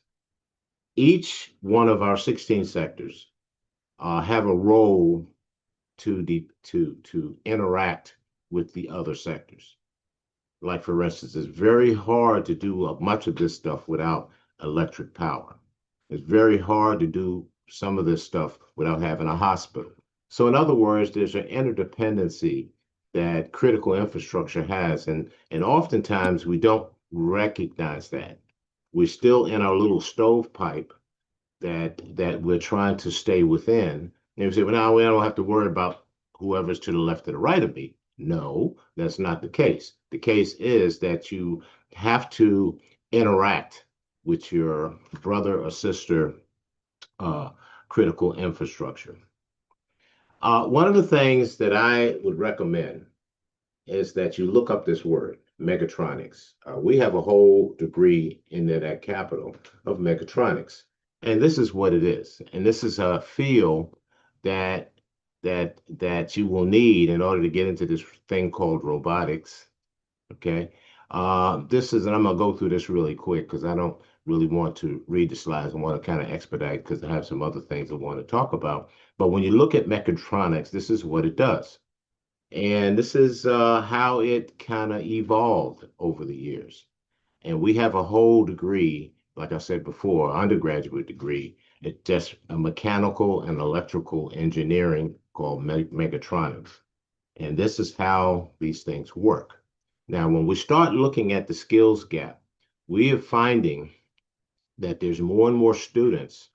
each one of our 16 sectors have a role to interact with the other sectors. Like for instance, it's very hard to do much of this stuff without electric power. It's very hard to do some of this stuff without having a hospital. So in other words, there's an interdependency that critical infrastructure has, and oftentimes we don't recognize that. We're still in our little stovepipe that we're trying to stay within. And you say, well, now we don't have to worry about whoever's to the left or the right of me. No, that's not the case. The case is that you have to interact with your brother or sister critical infrastructure. One of the things that I would recommend is that you look up this word, mechatronics. We have a whole degree in it at Capital of mechatronics. And this is what it is. And this is a field that you will need in order to get into this thing called robotics. Okay. This is, and I'm gonna go through this really quick because I don't really want to read the slides. I want to kind of expedite because I have some other things I want to talk about. But when you look at mechatronics, this is what it does. And this is how it kind of evolved over the years. And we have a whole degree, like I said before, undergraduate degree. It's just a mechanical and electrical engineering called mechatronics. And this is how these things work. Now, when we start looking at the skills gap, we are finding that there's more and more students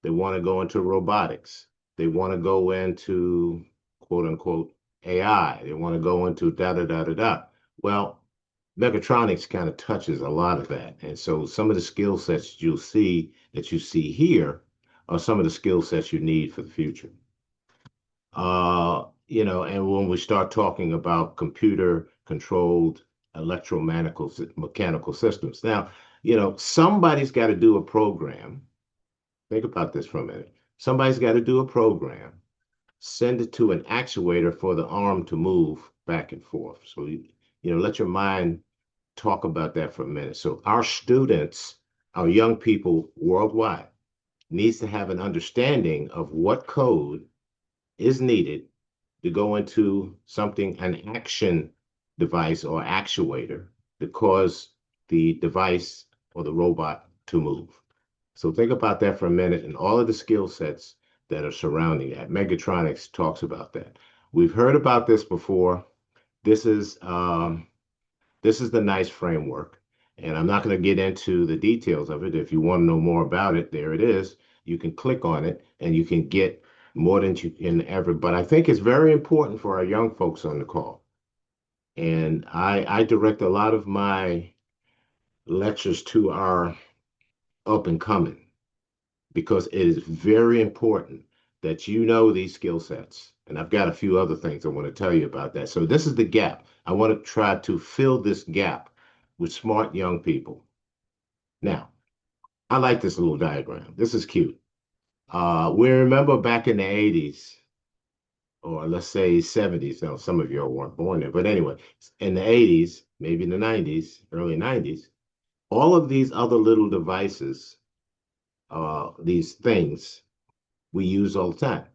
that want to go into robotics. They want to go into quote unquote AI. They want to go into da da da da da. Well, mechatronics kind of touches a lot of that. And so some of the skill sets you'll see that you see here are some of the skill sets you need for the future. And when we start talking about computer controlled mechanical systems. Now, somebody's got to do a program. Think about this for a minute. Somebody's got to do a program, send it to an actuator for the arm to move back and forth. So, let your mind talk about that for a minute. So our students, our young people worldwide, needs to have an understanding of what code is needed to go into something, an action device or actuator to cause the device or the robot to move. So think about that for a minute and all of the skill sets that are surrounding that. Mechatronics talks about that. We've heard about this before. This is the nice framework. And I'm not going to get into the details of it. If you want to know more about it, there it is. You can click on it and you can get more than you can ever. But I think it's very important for our young folks on the call. And I direct a lot of my lectures to our up and coming because it is very important that you know these skill sets. And I've got a few other things I want to tell you about that. So this is the gap. I want to try to fill this gap with smart young people. Now, I like this little diagram. This is cute. We remember back in the 80s, or let's say 70s. Now, some of you weren't born there, but anyway, in the 80s, maybe in the 90s, early 90s, all of these other little devices, these things we use all the time.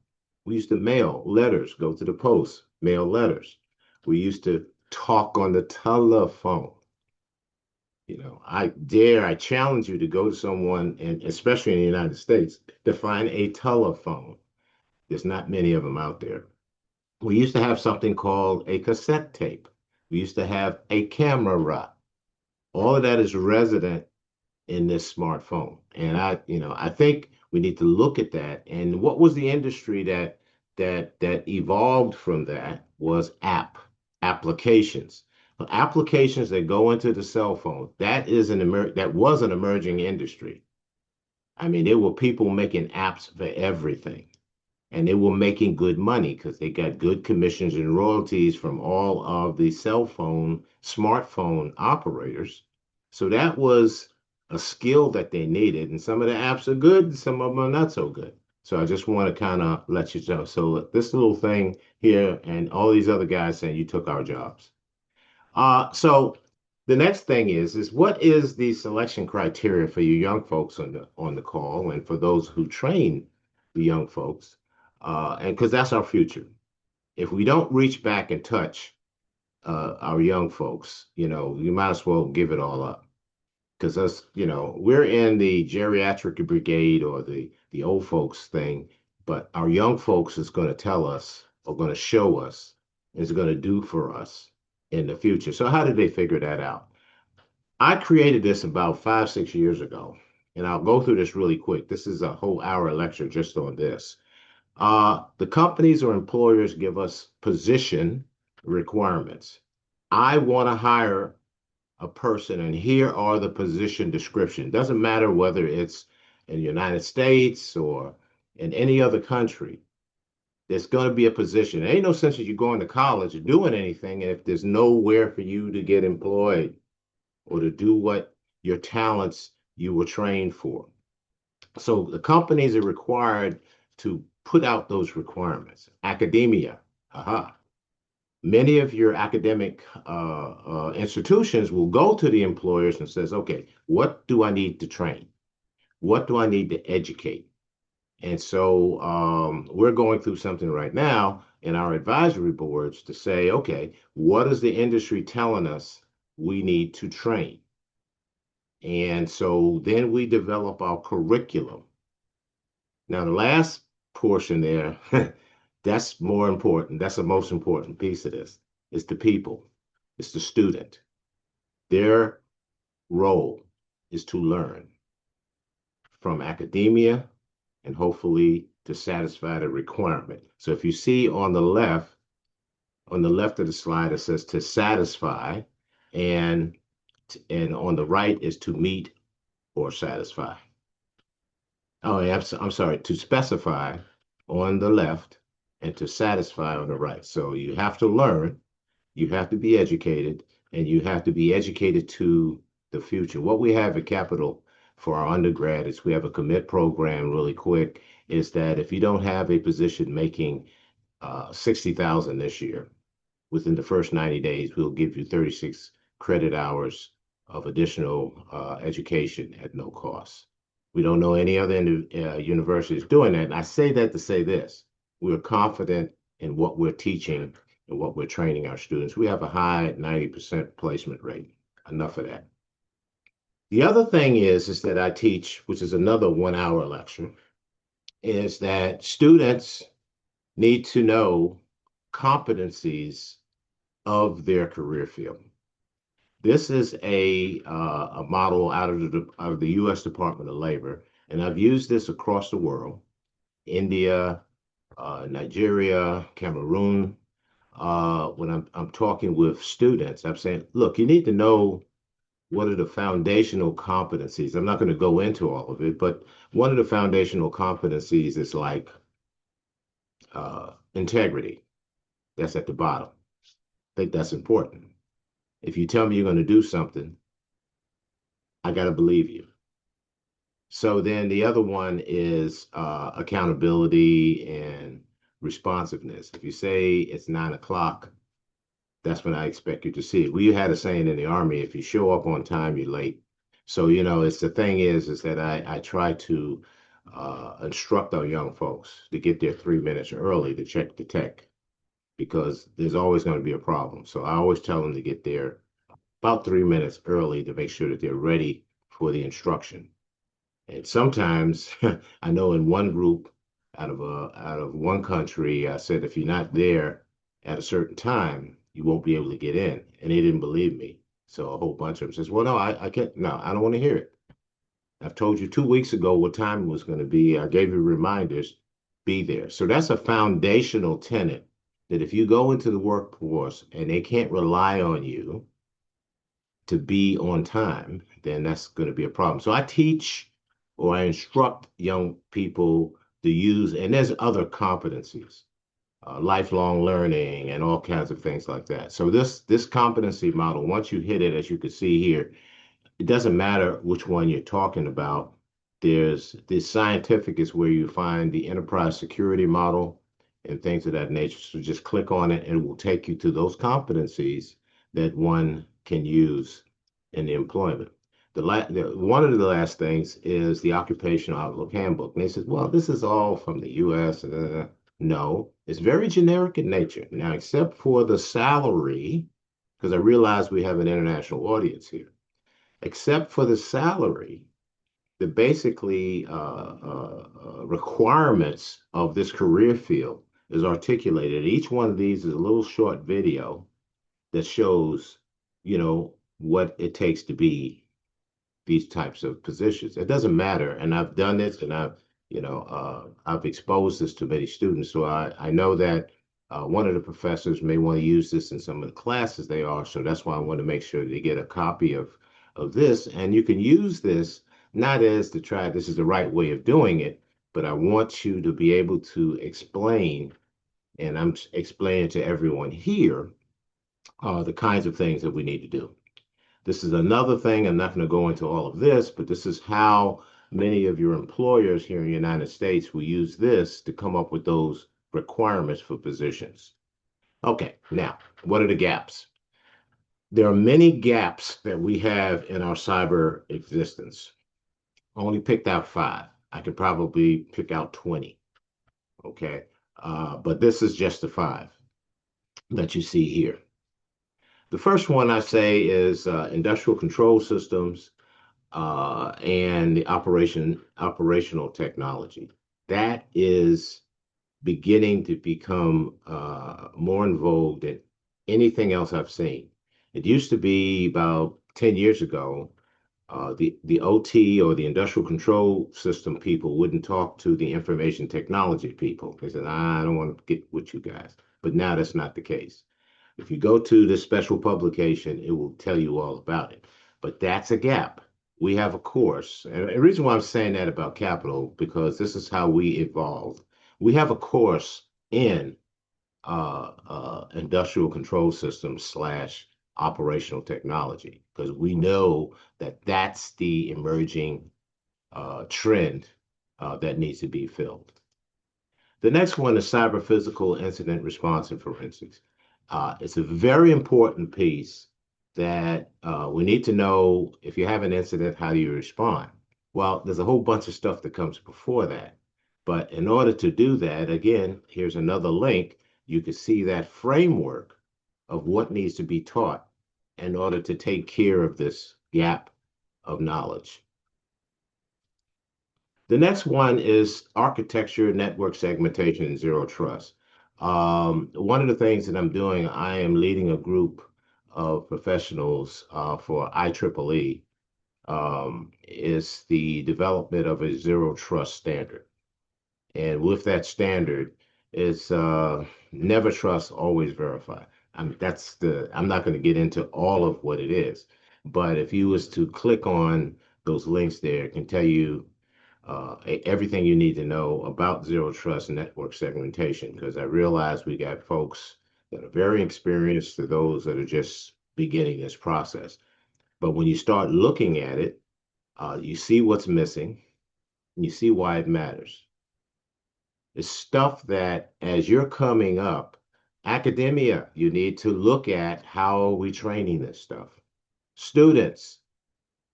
We used to mail letters, go to the post, mail letters. We used to talk on the telephone. I challenge you to go to someone, and especially in the United States, to find a telephone. There's not many of them out there. We used to have something called a cassette tape. We used to have a camera. All of that is resident in this smartphone. And I think we need to look at that. And what was the industry that evolved from that was applications. Applications that go into the cell phone. That was an emerging industry. I mean, there were people making apps for everything. and they were making good money because they got good commissions and royalties from all of the smartphone operators. So that was a skill that they needed. And some of the apps are good, some of them are not so good. So I just want to kind of let you know. So this little thing here and all these other guys saying you took our jobs. So the next thing is what is the selection criteria for you young folks on the call and for those who train the young folks? And because that's our future. If we don't reach back and touch our young folks, you might as well give it all up. Because us, we're in the geriatric brigade or the old folks thing, but our young folks is going to tell us or going to show us, is going to do for us in the future. So how did they figure that out? I created this about 5, 6 years ago, and I'll go through this really quick. This is a whole hour lecture just on this. The companies or employers give us position requirements. I want to hire a person, and here are the position description. Doesn't matter whether it's in the United States or in any other country. There's going to be a position. There ain't no sense of you going to college or doing anything if there's nowhere for you to get employed or to do what your talents you were trained for. So the companies are required to put out those requirements. Academia, many of your academic institutions will go to the employers and says, okay, what do I need to train? What do I need to educate? And so we're going through something right now in our advisory boards to say, okay, what is the industry telling us we need to train? And so then we develop our curriculum. Now, the last portion there, that's more important. That's the most important piece of this. It's the people, it's the student. Their role is to learn from academia and hopefully to satisfy the requirement. So if you see on the left of the slide, it says to satisfy, and on the right is to meet or satisfy. Oh, yeah, I'm sorry, to specify on the left and to satisfy on the right. So you have to learn, you have to be educated, and you have to be educated to the future. What we have at Capital for our undergrad is we have a commit program really quick, is that if you don't have a position making 60,000 this year, within the first 90 days, we'll give you 36 credit hours of additional education at no cost. We don't know any other universities doing that. And I say that to say this, we're confident in what we're teaching and what we're training our students. We have a high 90% placement rate. Enough of that. The other thing is that I teach, which is another 1 hour lecture, is that students need to know competencies of their career field. This is a model out of the U.S. Department of Labor, and I've used this across the world, India, Nigeria, Cameroon. When I'm talking with students, I'm saying, look, you need to know what are the foundational competencies. I'm not going to go into all of it, but one of the foundational competencies is like integrity. That's at the bottom. I think that's important. If you tell me you're going to do something, I got to believe you. So then the other one is accountability and responsiveness. If you say it's 9 o'clock, that's when I expect you to see it. We had a saying in the Army, if you show up on time, you're late. So, it's the thing is that I try to instruct our young folks to get there 3 minutes early to check the tech, because there's always going to be a problem. So I always tell them to get there about 3 minutes early to make sure that they're ready for the instruction. And sometimes I know in one group out of one country, I said, if you're not there at a certain time, you won't be able to get in. And they didn't believe me. So a whole bunch of them says, well, no, I can't. No, I don't want to hear it. I've told you 2 weeks ago what time it was going to be. I gave you reminders, be there. So that's a foundational tenet that if you go into the workforce and they can't rely on you to be on time, then that's going to be a problem. So I teach or I instruct young people to use, and there's other competencies, lifelong learning and all kinds of things like that. So this competency model, once you hit it, as you can see here, it doesn't matter which one you're talking about. There's the scientific is where you find the enterprise security model and things of that nature. So just click on it and it will take you to those competencies that one can use in the employment. One of the last things is the occupational outlook handbook. And they said, well, this is all from the US. No, it's very generic in nature. Now, except for the salary, because I realize we have an international audience here, except for the salary, the basically requirements of this career field is articulated. Each one of these is a little short video that shows, what it takes to be these types of positions. It doesn't matter, and I've done this, and I've exposed this to many students, so I know that one of the professors may want to use this in some of the classes they are, so that's why I want to make sure they get a copy of this, and you can use this not as to try this is the right way of doing it, but I want you to be able to explain, and I'm explaining to everyone here, the kinds of things that we need to do. This is another thing. I'm not going to go into all of this, but this is how many of your employers here in the United States will use this to come up with those requirements for positions. Okay, now, what are the gaps? There are many gaps that we have in our cyber existence. I only picked out 5. I could probably pick out 20. Okay, but this is just the 5 that you see here. The first one I say is industrial control systems and the operational technology. That is beginning to become more in vogue than anything else I've seen. It used to be about 10 years ago, the OT or the industrial control system people wouldn't talk to the information technology people. They said, I don't want to get with you guys. But now that's not the case. If you go to this special publication, it will tell you all about it. But that's a gap. We have a course, and the reason why I'm saying that about capital, because this is how we evolved. We have a course in industrial control systems / operational technology, because we know that that's the emerging trend that needs to be filled. The next one is cyber physical incident response and forensics. It's a very important piece that we need to know if you have an incident, how do you respond? Well, there's a whole bunch of stuff that comes before that. But in order to do that, again, here's another link. You can see that framework of what needs to be taught in order to take care of this gap of knowledge. The next one is architecture, network segmentation, and zero trust. One of the things that I'm doing, I am leading a group of professionals for IEEE, is the development of a zero trust standard. And with that standard is never trust, always verify. I'm not going to get into all of what it is, but if you was to click on those links there, it can tell you everything you need to know about zero trust network segmentation, because I realize we got folks that are very experienced to those that are just beginning this process. But when you start looking at it, you see what's missing, and you see why it matters. It's stuff that as you're coming up, academia, you need to look at how are we training this stuff. Students,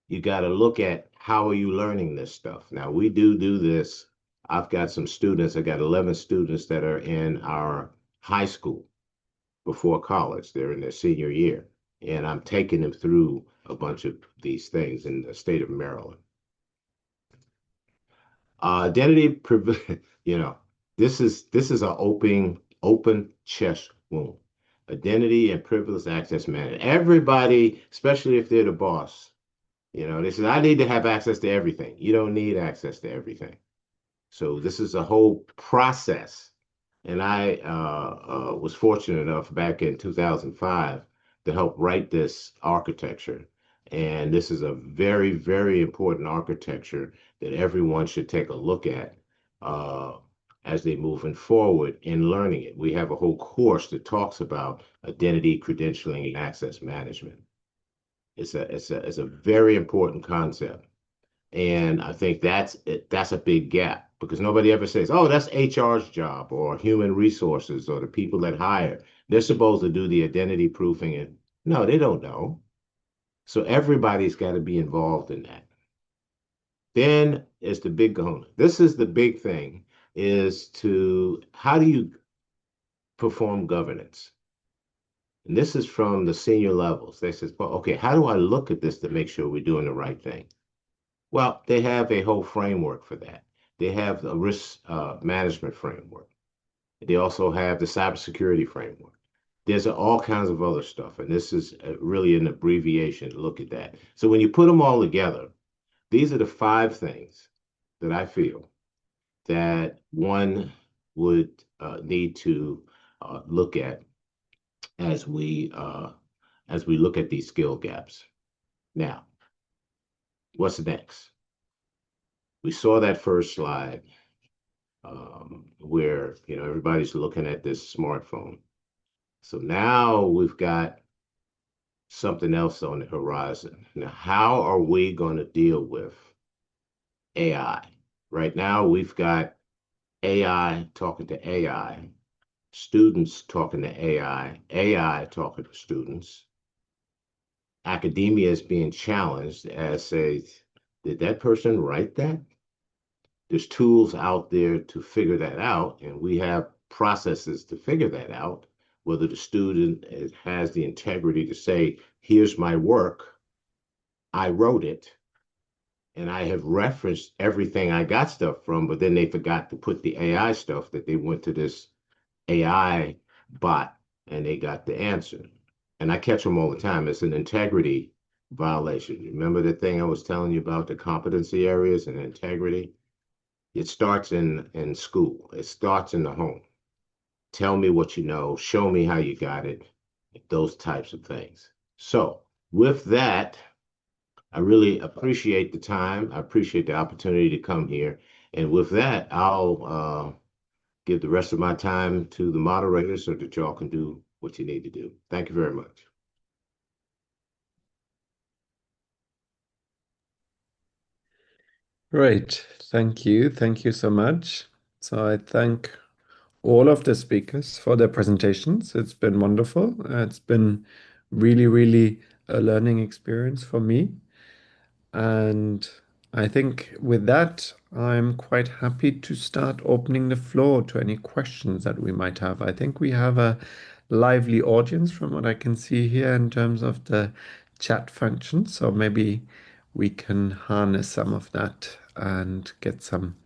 you got to look at how are you learning this stuff. Now, we do this. I've got some students, I got 11 students that are in our high school before college. They're in their senior year. And I'm taking them through a bunch of these things in the state of Maryland. Identity, this is an open chest wound. Identity and privileged access management. Everybody, especially if they're the boss, they say, I need to have access to everything. You don't need access to everything. So this is a whole process. And I was fortunate enough back in 2005 to help write this architecture. And this is a very, very important architecture that everyone should take a look at as they're moving forward in learning it. We have a whole course that talks about identity, credentialing, and access management. It's a very important concept. And I think that's a big gap because nobody ever says, oh, that's HR's job or human resources or the people that hire. They're supposed to do the identity proofing. And no, they don't know. So everybody's got to be involved in that. Then is the big kahuna. This is the big thing is to how do you perform governance? And this is from the senior levels. They says, well, okay, how do I look at this to make sure we're doing the right thing? Well, they have a whole framework for that. They have the risk management framework. They also have the cybersecurity framework. There's all kinds of other stuff, and this is really an abbreviation to look at that. So when you put them all together, these are the 5 things that I feel that one would need to look at as we look at these skill gaps. Now, what's next? We saw that first slide where everybody's looking at this smartphone. So now we've got something else on the horizon. Now, how are we going to deal with AI? Right now, we've got AI talking to AI, students talking to AI, AI talking to students. Academia is being challenged as say, did that person write that? There's tools out there to figure that out, and we have processes to figure that out, whether the student has the integrity to say, here's my work, I wrote it, and I have referenced everything I got stuff from, but then they forgot to put the AI stuff that they went to this AI bot and they got the answer. And I catch them all the time. It's an integrity violation. Remember the thing I was telling you about the competency areas and integrity? It starts in school. It starts in the home. Tell me what you know. Show me how you got it. Those types of things. So with that, I really appreciate the time. I appreciate the opportunity to come here. And with that, I'll give the rest of my time to the moderators so that y'all can do what you need to do. Thank you very much. Great. Thank you. Thank you so much. So I thank all of the speakers for their presentations. It's been wonderful. It's been really, really a learning experience for me. And I think with that, I'm quite happy to start opening the floor to any questions that we might have. I think we have a lively audience from what I can see here in terms of the chat function. So maybe we can harness some of that and get some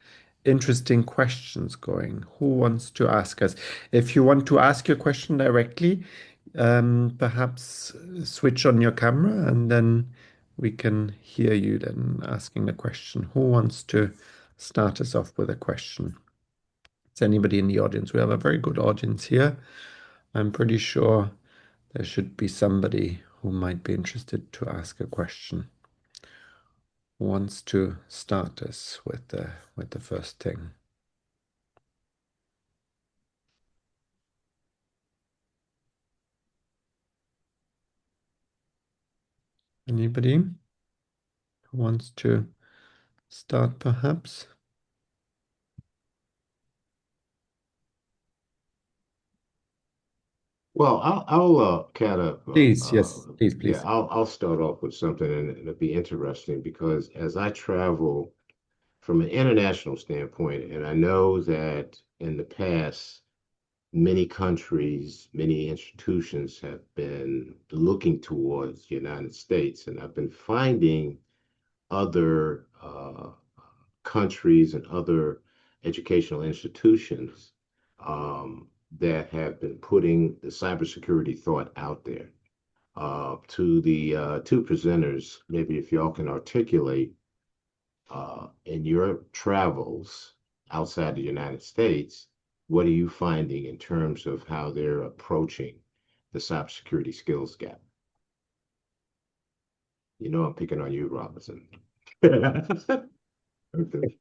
interesting questions going. Who wants to ask us? If you want to ask your question directly, perhaps switch on your camera and then we can hear you then asking the question. Who wants to start us off with a question? Is anybody in the audience? We have a very good audience here. I'm pretty sure there should be somebody who might be interested to ask a question. Who wants to start us with the first thing? Anybody who wants to start perhaps? Well, I'll kind of Please, yes, please, yeah, please. I'll start off with something and it'll be interesting because as I travel from an international standpoint, and I know that in the past, many countries, many institutions have been looking towards the United States, and I've been finding other countries and other educational institutions that have been putting the cybersecurity thought out there. To the 2 presenters, maybe if y'all can articulate in your travels outside the United States, what are you finding in terms of how they're approaching the cybersecurity skills gap? You know, I'm picking on you, Robinson. Okay.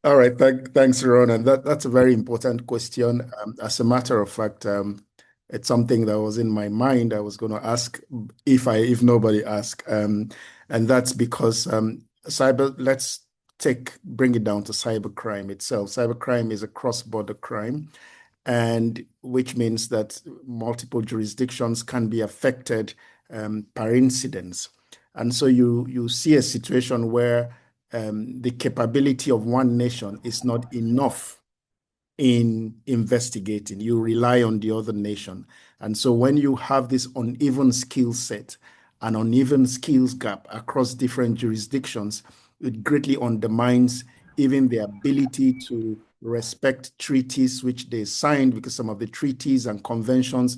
All right, thanks, Ronan. That's a very important question. As a matter of fact, it's something that was in my mind. I was going to ask if nobody asked, and that's because cyber. Let's bring it down to cybercrime itself. Cybercrime is a cross-border crime, and which means that multiple jurisdictions can be affected per incidence. And so you see a situation where the capability of one nation is not enough in investigating. You rely on the other nation. And so when you have this uneven skill set, an uneven skills gap across different jurisdictions, it greatly undermines even the ability to respect treaties which they signed, because some of the treaties and conventions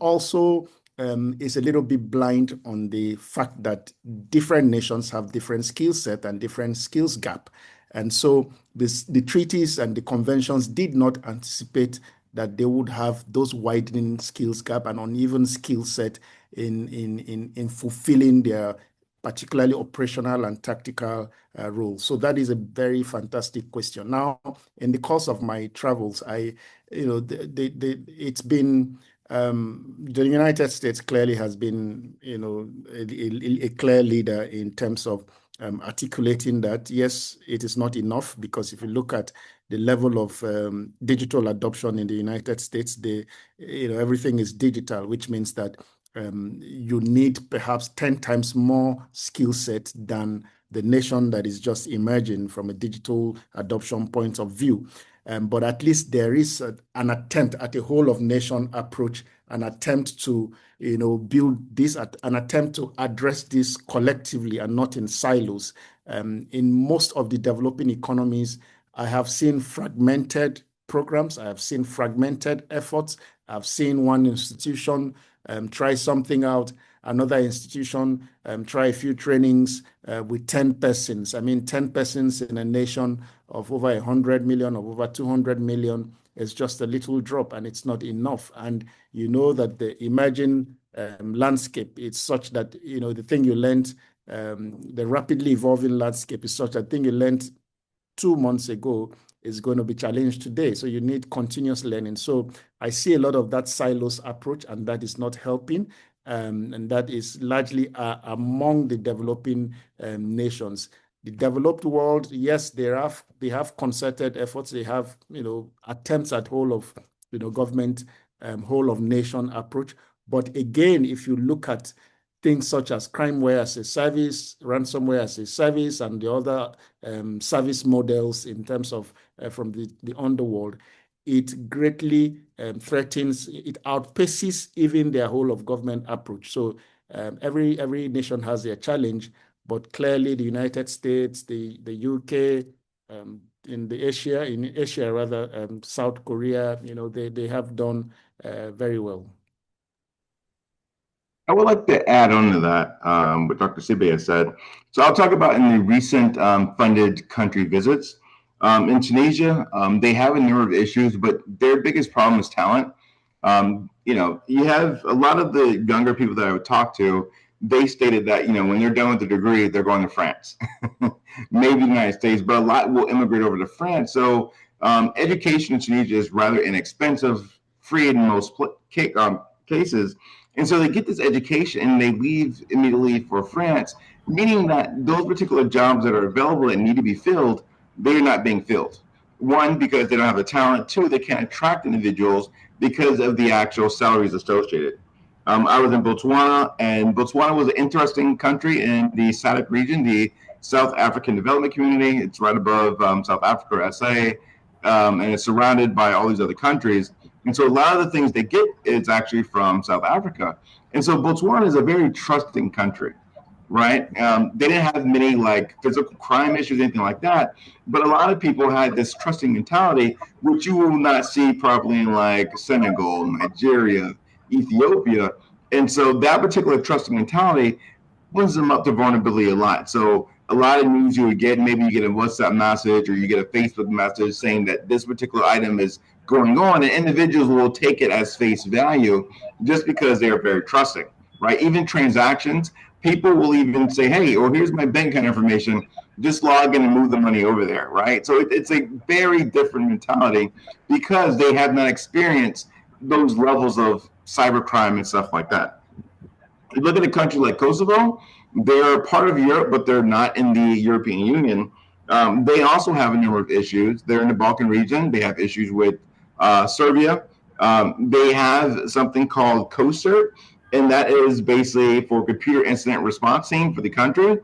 also is a little bit blind on the fact that different nations have different skill set and different skills gap. And so the treaties and the conventions did not anticipate that they would have those widening skills gap and uneven skill set in fulfilling their particularly operational and tactical roles. So that is a very fantastic question. Now, in the course of my travels, it's been the United States clearly has been, a clear leader in terms of articulating that, yes, it is not enough, because if you look at the level of digital adoption in the United States, everything is digital, which means that you need perhaps 10 times more skill set than the nation that is just emerging from a digital adoption point of view. But at least there is an attempt at a whole of nation approach, an attempt to, build this, an attempt to address this collectively and not in silos. In most of the developing economies, I have seen fragmented programs. I have seen fragmented efforts. I've seen one institution try something out, another institution try a few trainings with 10 persons. I mean, 10 persons in a nation of over 100 million, of over 200 million is just a little drop, and it's not enough. And you know that the emerging landscape is such that, the thing you learned, the rapidly evolving landscape is such that thing you learned 2 months ago is going to be challenged today. So you need continuous learning. So I see a lot of that silos approach, and that is not helping. And that is largely among the developing nations. The developed world, yes, they have concerted efforts. They have, attempts at whole of, government, whole of nation approach. But again, if you look at things such as crimeware as a service, ransomware as a service, and the other service models in terms of from the underworld, it greatly threatens, it outpaces even their whole of government approach. So every nation has their challenge, but clearly the United States, the UK, in Asia rather, South Korea, they have done very well. I would like to add on to that, what Dr. Sibe has said. So I'll talk about in the recent funded country visits. In Tunisia, they have a number of issues, but their biggest problem is talent. You have a lot of the younger people that I would talk to, they stated that, when they're done with the degree, they're going to France, maybe the United States, but a lot will immigrate over to France. So education in Tunisia is rather inexpensive, free in most cases. And so they get this education and they leave immediately for France, meaning that those particular jobs that are available and need to be filled, they're not being filled. One, because they don't have the talent. Two, they can't attract individuals because of the actual salaries associated. I was in Botswana, and Botswana was an interesting country in the SADC region, the South African Development Community. It's right above South Africa, SA, and it's surrounded by all these other countries. And so a lot of the things they get is actually from South Africa. And so Botswana is a very trusting country, right? They didn't have many like physical crime issues, anything like that. But a lot of people had this trusting mentality, which you will not see probably in like Senegal, Nigeria, Ethiopia. And so that particular trusting mentality opens them up to vulnerability a lot. So a lot of news you would get, maybe you get a WhatsApp message or you get a Facebook message saying that this particular item is going on, and individuals will take it as face value just because they are very trusting, right? Even transactions, people will even say, hey, or here's my bank account information, just log in and move the money over there, right? So it's a very different mentality because they have not experienced those levels of cybercrime and stuff like that. You look at a country like Kosovo, they're part of Europe, but they're not in the European Union. They also have a number of issues. They're in the Balkan region. They have issues with Serbia. They have something called COCERT, and that is basically for computer incident response team for the country.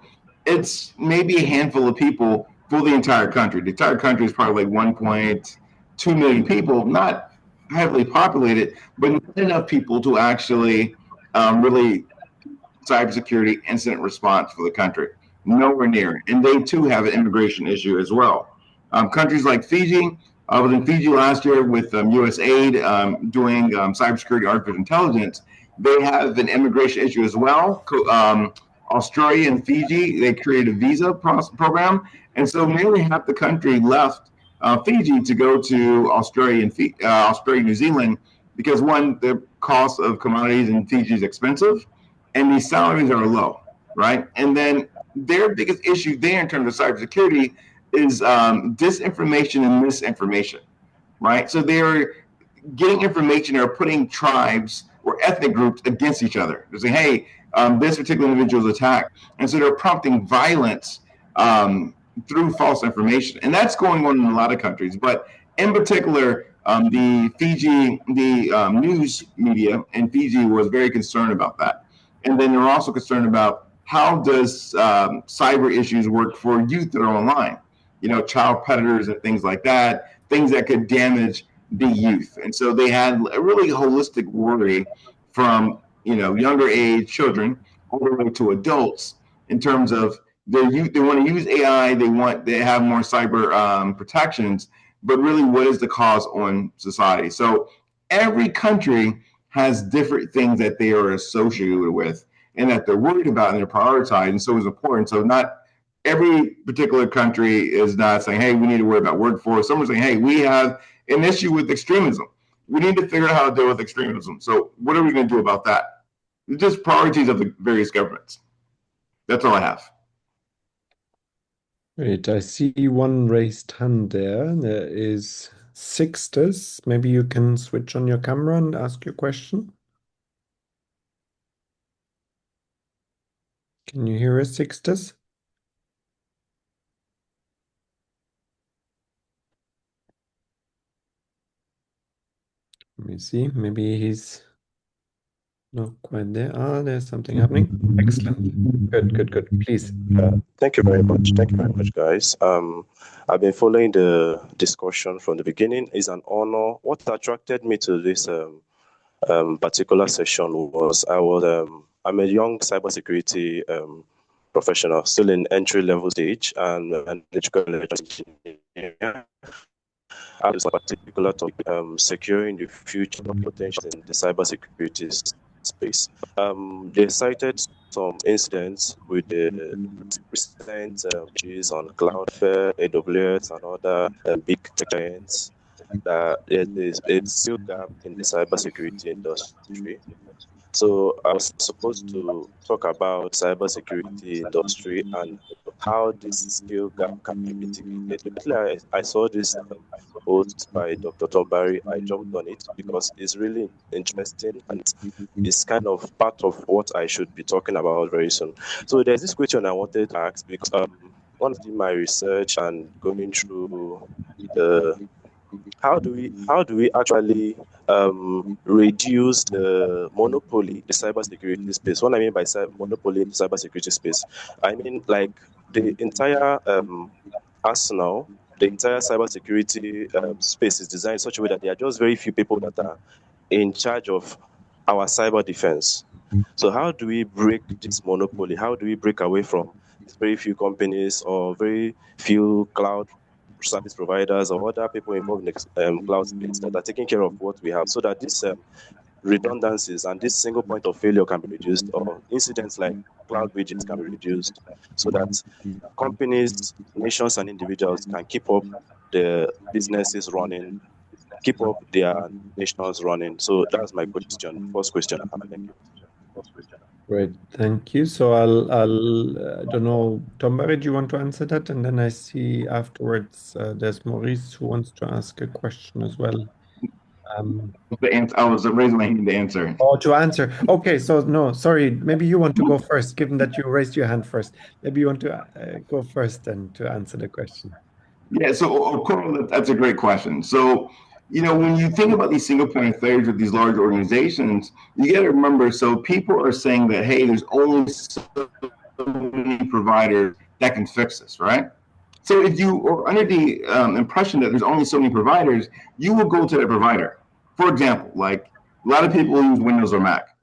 It's maybe a handful of people for the entire country. The entire country is probably like 1.2 million people, not heavily populated, but not enough people to actually really cybersecurity incident response for the country. Nowhere near. And they too have an immigration issue as well. Countries like Fiji, I was in Fiji last year with USAID doing cybersecurity artificial intelligence. They have an immigration issue as well. Australia and Fiji, they created a visa program. And so nearly half the country left Fiji to go to Australia and Australia, New Zealand, because one, the cost of commodities in Fiji is expensive and these salaries are low, right? And then their biggest issue there in terms of cybersecurity is disinformation and misinformation, right? So they're getting information or putting tribes or ethnic groups against each other. They're saying, hey, this particular individual is attacked. And so they're prompting violence through false information. And that's going on in a lot of countries. But in particular, the Fiji, the news media in Fiji was very concerned about that. And then they're also concerned about how does cyber issues work for youth that are online, you know, child predators and things like that, things that could damage the youth. And so they had a really holistic worry from, you know, younger age children all the way to adults in terms of their youth. They want to use AI. They have more cyber protections, but really what is the cause on society? So every country has different things that they are associated with and that they're worried about and they're prioritized. And so it's important. So not every particular country is not saying, hey, we need to worry about workforce. Some are saying, hey, we have an issue with extremism. We need to figure out how to deal with extremism. So what are we going to do about that? It's just priorities of the various governments. That's all I have. Great. I see one raised hand there. There is Sixtus. Maybe you can switch on your camera and ask your question. Can you hear us, Sixtus? Let me see. Maybe he's not quite there. Ah, there's something happening. Excellent. Good. Please. Thank you very much. Thank you very much, guys. I've been following the discussion from the beginning. It's an honor. What attracted me to this particular session was I'm a young cybersecurity professional, still in entry-level stage, and an electrical engineer. I was particular topic, securing the future potential in the cybersecurity space. They cited some incidents with the recent changes on Cloudflare, AWS, and other big tech giants. That there is a still gap in the cybersecurity industry. So I was supposed to talk about cybersecurity industry and how this skill gap can be mitigated. Immediately I saw this post by Dr. Tombari. I jumped on it because it's really interesting and it's kind of part of what I should be talking about very soon. So there's this question I wanted to ask because one of my research and going through the how do we actually reduce the monopoly, the cybersecurity space? What I mean by monopoly in the cybersecurity space, I mean like the entire arsenal, the entire cybersecurity space is designed in such a way that there are just very few people that are in charge of our cyber defense. So how do we break this monopoly? How do we break away from very few companies or very few cloud service providers or other people involved in the cloud space that are taking care of what we have, so that these redundancies and this single point of failure can be reduced, or incidents like cloud breaches can be reduced, so that companies, nations, and individuals can keep up the businesses running, keep up their nations running. So that's my question. First question I have. Thank you. Great, thank you. So I don't know, Tom Barry, do you want to answer that? And then I see afterwards there's Maurice who wants to ask a question as well. The answer, I was raising my hand to answer. Oh, to answer. Okay, so no, sorry. Maybe you want to go first, given that you raised your hand first. Maybe you want to go first and to answer the question. Yeah, so Coral, that's a great question. So, when you think about these single point of failures with these large organizations, you got to remember. So people are saying that, hey, there's only so many providers that can fix this, right? So if you are under the impression that there's only so many providers, you will go to that provider. For example, like a lot of people use Windows or Mac,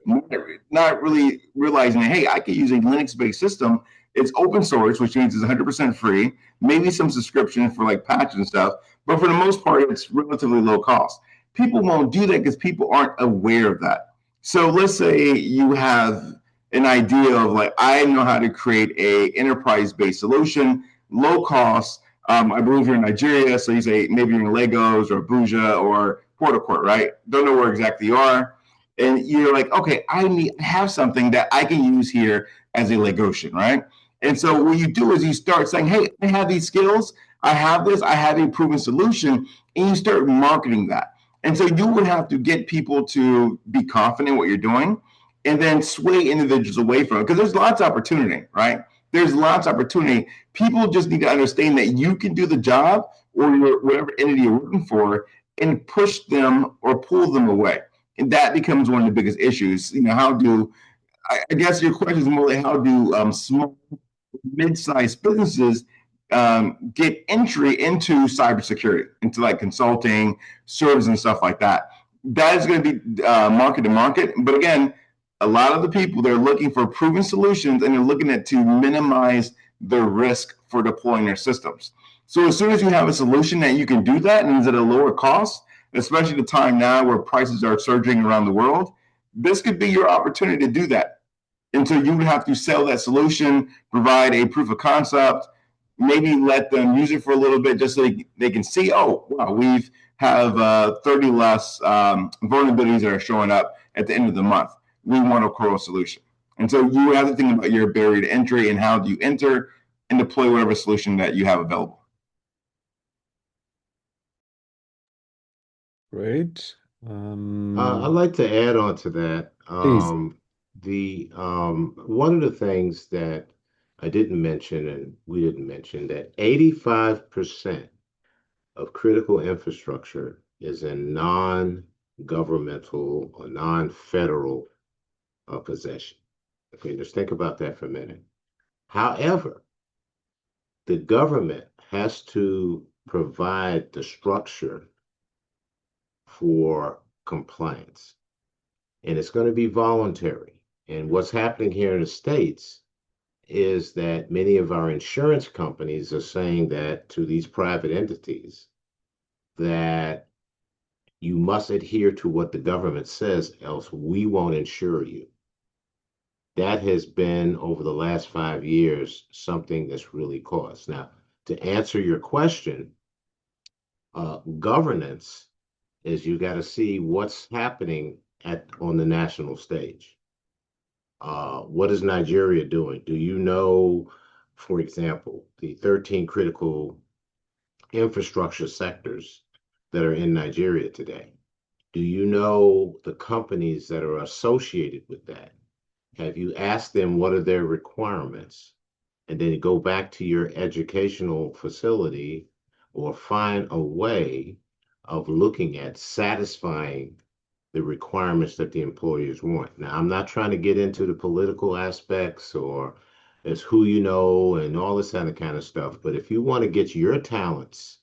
not really realizing that, hey, I could use a Linux-based system. It's open source, which means it's 100% free, maybe some subscription for like patches and stuff, but for the most part, it's relatively low cost. People won't do that because people aren't aware of that. So let's say you have an idea of like, I know how to create a enterprise-based solution, low cost. I believe you're in Nigeria, so you say maybe you're in Lagos or Abuja or Port Harcourt, right? Don't know where exactly you are, and you're like, okay, I have something that I can use here as a Lagosian, right? And so what you do is you start saying, hey, I have these skills, I have this, I have a proven solution, and you start marketing that. And so you would have to get people to be confident in what you're doing and then sway individuals away from it because there's lots of opportunity, right? There's lots of opportunity. People just need to understand that you can do the job or whatever entity you're working for and push them or pull them away. And that becomes one of the biggest issues. I guess your question is more like how do small, mid-sized businesses get entry into cybersecurity, into like consulting, service, and stuff like that. That is going to be market to market. But again, a lot of the people, they're looking for proven solutions and they're looking at to minimize the risk for deploying their systems. So as soon as you have a solution that you can do that and is at a lower cost, especially the time now where prices are surging around the world, this could be your opportunity to do that. And so you would have to sell that solution, provide a proof of concept, maybe let them use it for a little bit just so they can see, oh, wow, we've have 30 less vulnerabilities that are showing up at the end of the month. We want a Coral solution. And so you have to think about your barrier to entry and how do you enter and deploy whatever solution that you have available. Great. I'd like to add on to that. Please. One of the things that I didn't mention and we didn't mention that 85% of critical infrastructure is in non-governmental or non-federal possession. Okay, just think about that for a minute. However, the government has to provide the structure for compliance, and it's going to be voluntary. And what's happening here in the States is that many of our insurance companies are saying that to these private entities that you must adhere to what the government says, else we won't insure you. That has been over the last 5 years something that's really caused. Now, to answer your question, governance is you got to see what's happening on the national stage. What is Nigeria doing? Do you know, for example, the 13 critical infrastructure sectors that are in Nigeria today? Do you know the companies that are associated with that? Have you asked them what are their requirements? And then go back to your educational facility or find a way of looking at satisfying the requirements that the employers want. Now, I'm not trying to get into the political aspects or as who you know and all this kind of stuff, but if you want to get your talents,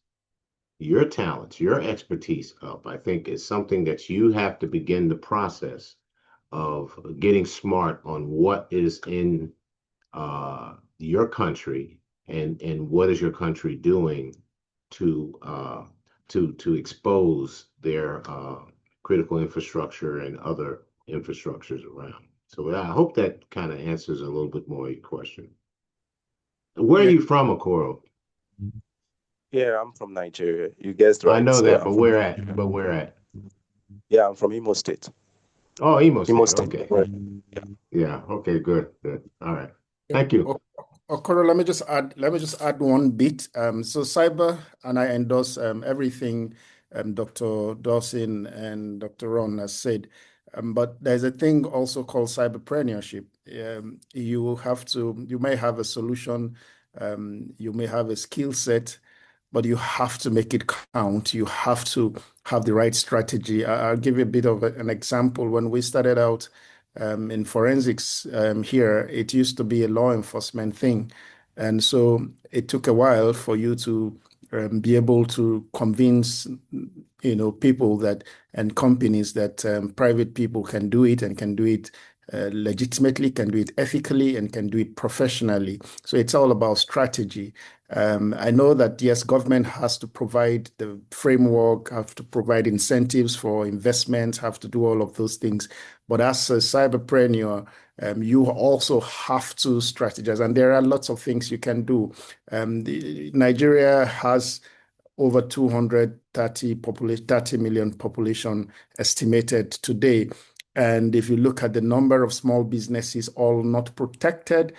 your expertise up, I think is something that you have to begin the process of getting smart on what is in your country and what is your country doing to expose their critical infrastructure and other infrastructures around. So I hope that kind of answers a little bit more of your question. Where are you from, Okoro? Yeah, I'm from Nigeria. You guessed right. I know So that, I'm but from, where at? yeah, I'm from Imo State. Oh, emo Imo State. State. Okay. Right. Yeah. Okay. Good. Good. All right. Thank you. Okoro, let me just add one bit. So cyber, and I endorse everything Dr. Dawson and Dr. Ron has said. But there's a thing also called cyberpreneurship. You may have a solution, you may have a skill set, but you have to make it count. You have to have the right strategy. I'll give you a bit of an example. When we started out in forensics here, it used to be a law enforcement thing. And so it took a while for you to be able to convince, people that and companies that private people can do it and can do it legitimately, can do it ethically, and can do it professionally. So it's all about strategy. I know that yes, government has to provide the framework, have to provide incentives for investments, have to do all of those things. But as a cyberpreneur, you also have to strategize, and there are lots of things you can do. Nigeria has over 30 million population estimated today. And if you look at the number of small businesses all not protected,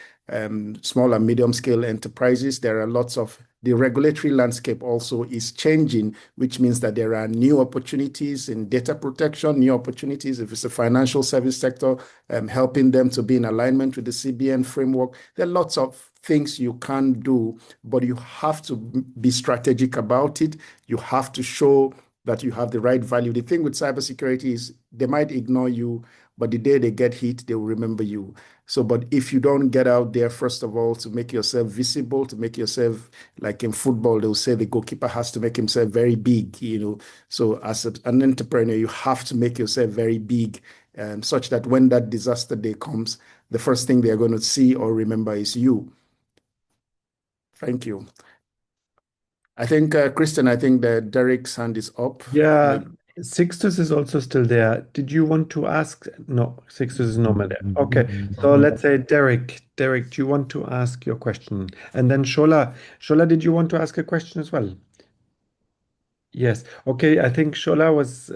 small and medium scale enterprises, there are lots of the regulatory landscape also is changing, which means that there are new opportunities in data protection, new opportunities if it's a financial service sector, helping them to be in alignment with the CBN framework. There are lots of things you can do, but you have to be strategic about it. You have to show that you have the right value. The thing with cybersecurity is they might ignore you, but the day they get hit, they will remember you. So, but if you don't get out there, first of all, to make yourself visible, to make yourself like in football, they'll say the goalkeeper has to make himself very big. So as an entrepreneur, you have to make yourself very big, such that when that disaster day comes, the first thing they're going to see or remember is you. Thank you. I think, Kristen, I think that Derek's hand is up. Yeah, Sixtus is also still there. Did you want to ask? No, Sixtus is not there. Okay, so let's say Derek. Derek, do you want to ask your question? And then Shola. Shola, did you want to ask a question as well? Yes. Okay, I think Shola was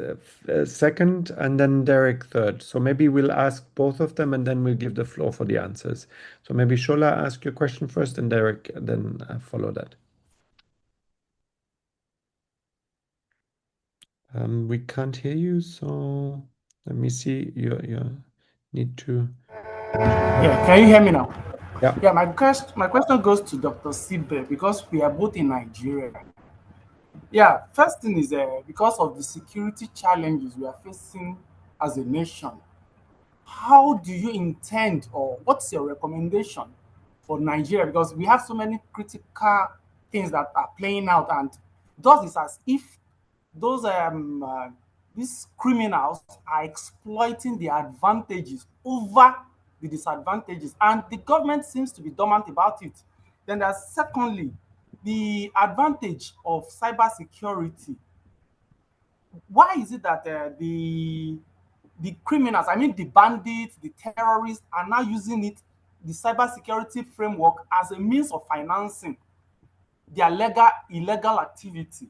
second and then Derek third. So maybe we'll ask both of them and then we'll give the floor for the answers. So maybe Shola, ask your question first and Derek then follow that. We can't hear you, so let me see. You need to. Yeah, can you hear me now? Yeah. Yeah, my question goes to Dr. Sibe because we are both in Nigeria. Yeah, first thing is because of the security challenges we are facing as a nation, how do you intend or what's your recommendation for Nigeria? Because we have so many critical things that are playing out, and thus it's as if those these criminals are exploiting the advantages over the disadvantages, and the government seems to be dormant about it. Then there's secondly the advantage of cybersecurity. Why is it that the criminals, I mean the bandits, the terrorists, are now using it, the cybersecurity framework, as a means of financing their illegal activity?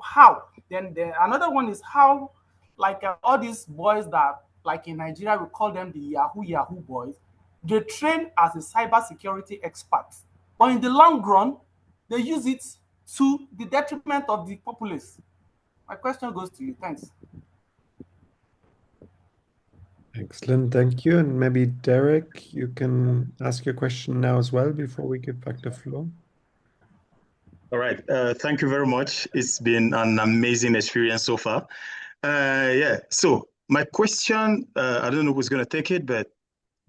How? Then another one is how, like all these boys that, like in Nigeria, we call them the Yahoo boys, they train as a cybersecurity expert, but in the long run, they use it to the detriment of the populace. My question goes to you. Thanks. Excellent, thank you. And maybe Derek, you can ask your question now as well before we give back the floor. All right. Thank you very much. It's been an amazing experience so far. Yeah. So my question, I don't know who's going to take it, but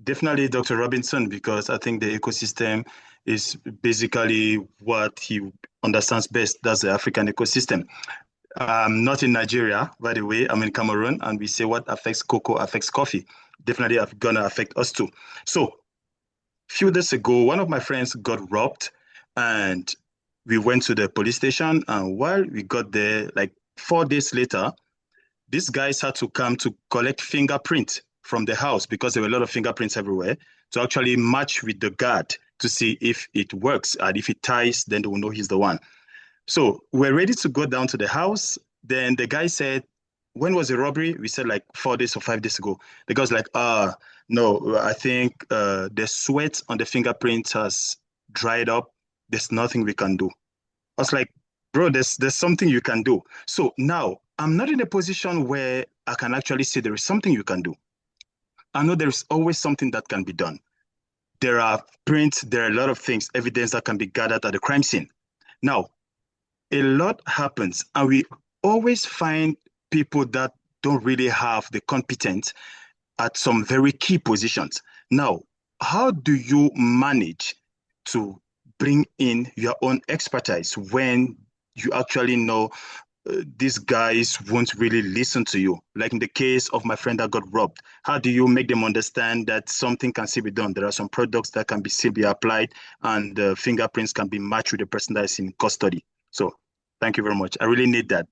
definitely Dr. Robinson, because I think the ecosystem is basically what he understands best. That's the African ecosystem. Not in Nigeria, by the way. I'm in Cameroon, and we say what affects cocoa affects coffee. Definitely gonna affect us too. So a few days ago, one of my friends got robbed, and we went to the police station. And while we got there, like 4 days later, these guys had to come to collect fingerprint from the house because there were a lot of fingerprints everywhere to actually match with the guard to see if it works. And if it ties, then they will know he's the one. So we're ready to go down to the house. Then the guy said, when was the robbery? We said like 4 days or 5 days ago. The guy's like, no, I think the sweat on the fingerprints has dried up. There's nothing we can do. I was like, bro, there's something you can do. So now I'm not in a position where I can actually say there is something you can do. I know there's always something that can be done. There are prints, there are a lot of things, evidence that can be gathered at the crime scene. Now, a lot happens, and we always find people that don't really have the competence at some very key positions. Now, how do you manage to bring in your own expertise when you actually know these guys won't really listen to you? Like in the case of my friend that got robbed, how do you make them understand that something can still be done? There are some products that can still be applied, and the fingerprints can be matched with the person that is in custody. So thank you very much. I really need that.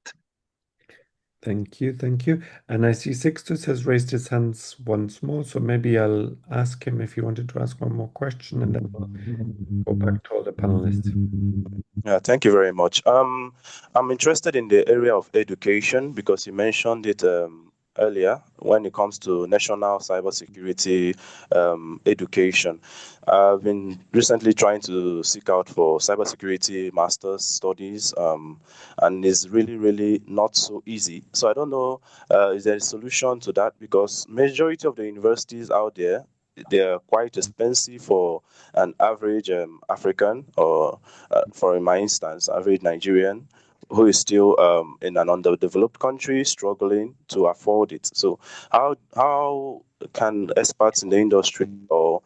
Thank you, thank you. And I see Sixtus has raised his hands once more, so maybe I'll ask him if he wanted to ask one more question, and then we'll go back to all the panelists. Yeah, thank you very much. I'm interested in the area of education because you mentioned it earlier when it comes to national cybersecurity education. I've been recently trying to seek out for cybersecurity master's studies, and it's really, really not so easy. So I don't know, is there a solution to that? Because majority of the universities out there, they're quite expensive for an average African, or for in my instance, average Nigerian who is still in an underdeveloped country struggling to afford it. So how can experts in the industry or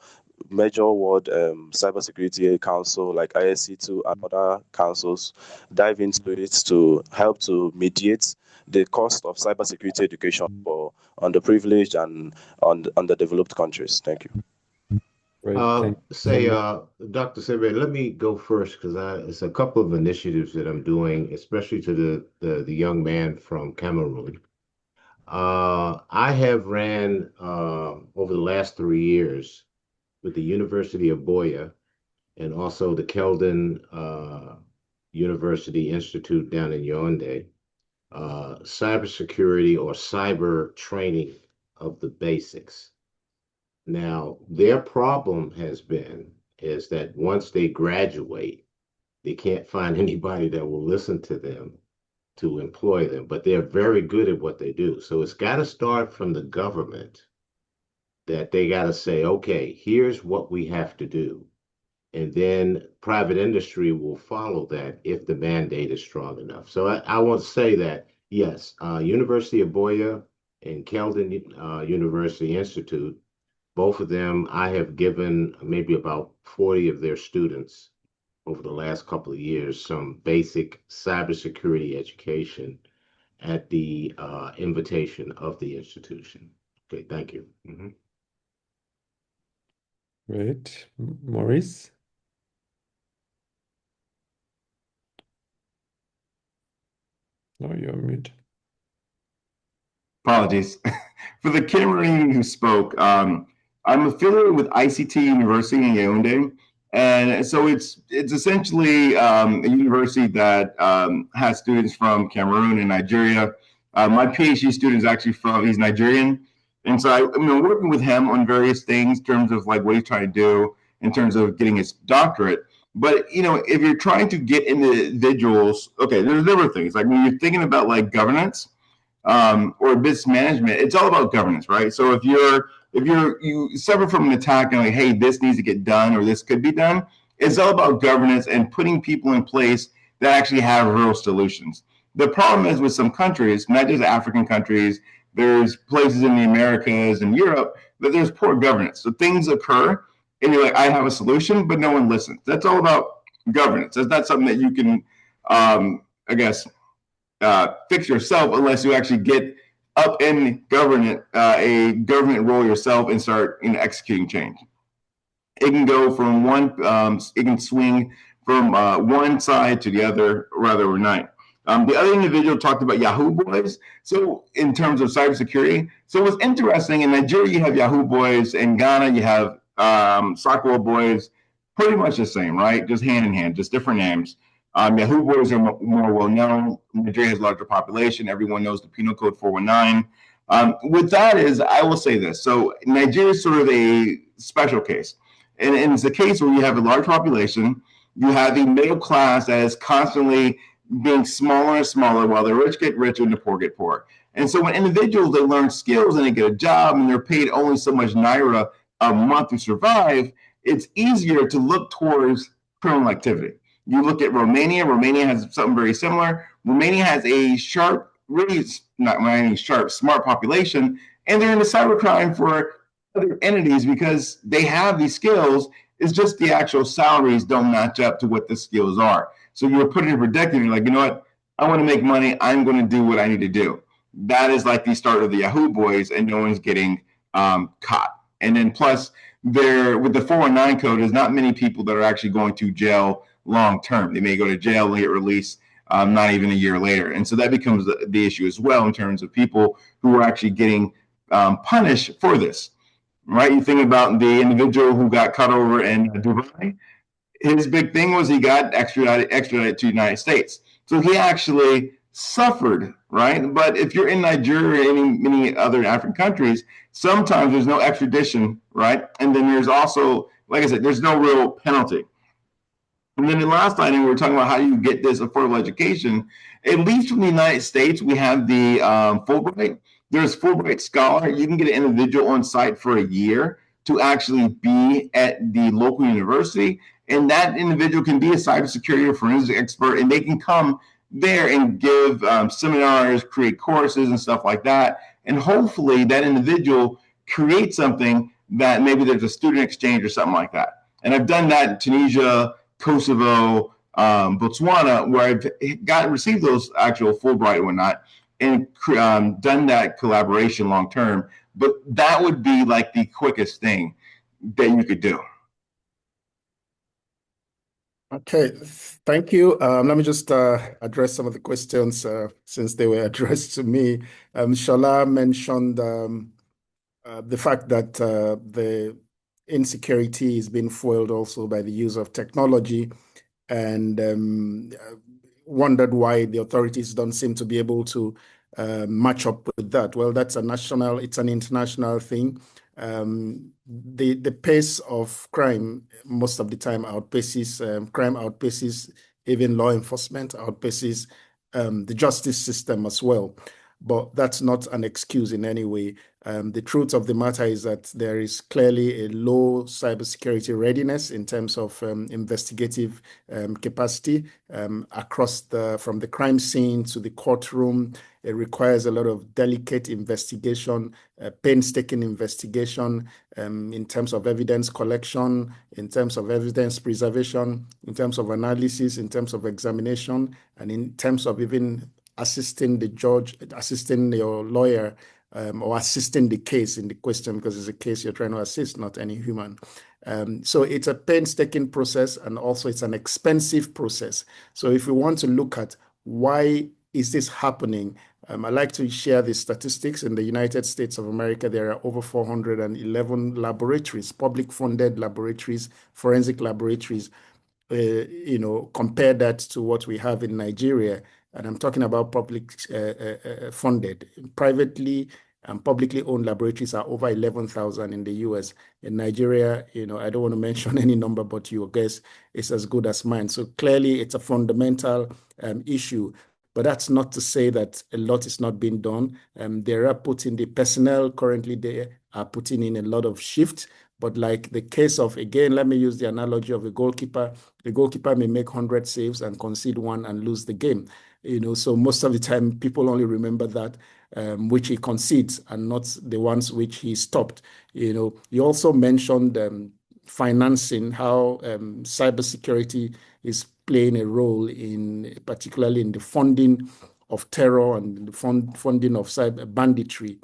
major world cybersecurity council like ISC² and other councils dive into it to help to mediate the cost of cybersecurity education for underprivileged and underdeveloped countries? Thank you. Great, thank you so Say, much. Dr. Sebre, let me go first because it's a couple of initiatives that I'm doing, especially to the young man from Cameroon. I have ran over the last 3 years with the University of Boya and also the Keldon University Institute down in Yaoundé, cybersecurity or cyber training of the basics. Now, their problem has been is that once they graduate, they can't find anybody that will listen to them to employ them, but they're very good at what they do. So it's got to start from the government that they got to say, okay, here's what we have to do. And then private industry will follow that if the mandate is strong enough. So I want to say that, yes, University of Boya and Keldon University Institute, both of them, I have given maybe about 40 of their students over the last couple of years some basic cybersecurity education at the invitation of the institution. Okay, thank you. Great. Maurice? No, you're on mute. Apologies. For the Cameroonian who spoke, I'm affiliated with ICT University in Yaoundé. And so it's essentially a university that has students from Cameroon and Nigeria. My PhD student is actually he's Nigerian. And so I'm working with him on various things in terms of like what he's trying to do in terms of getting his doctorate. But, if you're trying to get individuals, okay, there's different things. Like when you're thinking about like governance or business management, it's all about governance, right? So if you suffer from an attack and like, hey, this needs to get done or this could be done, it's all about governance and putting people in place that actually have real solutions. The problem is with some countries, not just African countries, there's places in the Americas and Europe that there's poor governance. So things occur and you're like, I have a solution, but no one listens. That's all about governance. That's not something that you can, I guess, fix yourself unless you actually get up in a government role yourself and start executing change. It can go from it can swing from one side to the other rather overnight. The other individual talked about Yahoo Boys. So in terms of cybersecurity, so what's interesting, in Nigeria you have Yahoo Boys, in Ghana you have Sakwa Boys, pretty much the same, right? Just hand in hand, just different names. Yahoo boys are more well known. Nigeria has a larger population. Everyone knows the penal code 419. With that is, I will say this. So Nigeria is sort of a special case. And it's a case where you have a large population. You have the middle class that is constantly being smaller and smaller while the rich get richer and the poor get poor. And so when individuals, they learn skills and they get a job and they're paid only so much naira a month to survive, it's easier to look towards criminal activity. You look at Romania. Romania has something very similar. Romania has a sharp, really not any sharp, smart population, and they're into cybercrime for other entities because they have these skills. It's just the actual salaries don't match up to what the skills are. So you're put in a predicament. You're like, you know what? I want to make money. I'm going to do what I need to do. That is like the start of the Yahoo boys, and no one's getting caught. And then plus, there with the 419 code, there's not many people that are actually going to jail long term. They may go to jail and get released not even a year later. And so that becomes the issue as well in terms of people who are actually getting punished for this. Right? You think about the individual who got cut over in Dubai. His big thing was he got extradited to the United States. So he actually suffered, right? But if you're in Nigeria or many other African countries, sometimes there's no extradition, right? And then there's also, like I said, there's no real penalty. And then the last item, we were talking about how you get this affordable education. At least from the United States, we have the Fulbright. There's Fulbright Scholar. You can get an individual on site for a year to actually be at the local university. And that individual can be a cybersecurity or forensic expert, and they can come there and give seminars, create courses and stuff like that. And hopefully that individual creates something that maybe there's a student exchange or something like that. And I've done that in Tunisia, Kosovo, Botswana, where I've received those actual Fulbright and whatnot, and done that collaboration long term. But that would be like the quickest thing that you could do. Okay, thank you. Let me just address some of the questions since they were addressed to me. Shola mentioned the fact that the insecurity is being foiled also by the use of technology, and wondered why the authorities don't seem to be able to match up with that. Well, it's an international thing. The pace of crime most of the time outpaces crime outpaces even law enforcement, outpaces the justice system as well. But that's not an excuse in any way. The truth of the matter is that there is clearly a low cybersecurity readiness in terms of investigative capacity across from the crime scene to the courtroom. It requires a lot of delicate investigation, painstaking investigation in terms of evidence collection, in terms of evidence preservation, in terms of analysis, in terms of examination, and in terms of even assisting the judge, assisting your lawyer, or assisting the case in the question, because it's a case you're trying to assist, not any human. So it's a painstaking process, and also it's an expensive process. So if we want to look at why is this happening, I'd like to share the statistics. In the United States of America, there are over 411 laboratories, public-funded laboratories, forensic laboratories. Compare that to what we have in Nigeria. And I'm talking about public funded. Privately and publicly owned laboratories are over 11,000 in the US. In Nigeria, I don't want to mention any number, but your guess is as good as mine. So clearly it's a fundamental issue. But that's not to say that a lot is not being done. The personnel currently, they are putting in a lot of shift. But like the case of, again, let me use the analogy of a goalkeeper. The goalkeeper may make 100 saves and concede one and lose the game. So most of the time, people only remember that which he concedes and not the ones which he stopped. You also mentioned financing, how cybersecurity is playing a role particularly in the funding of terror and the funding of cyber banditry.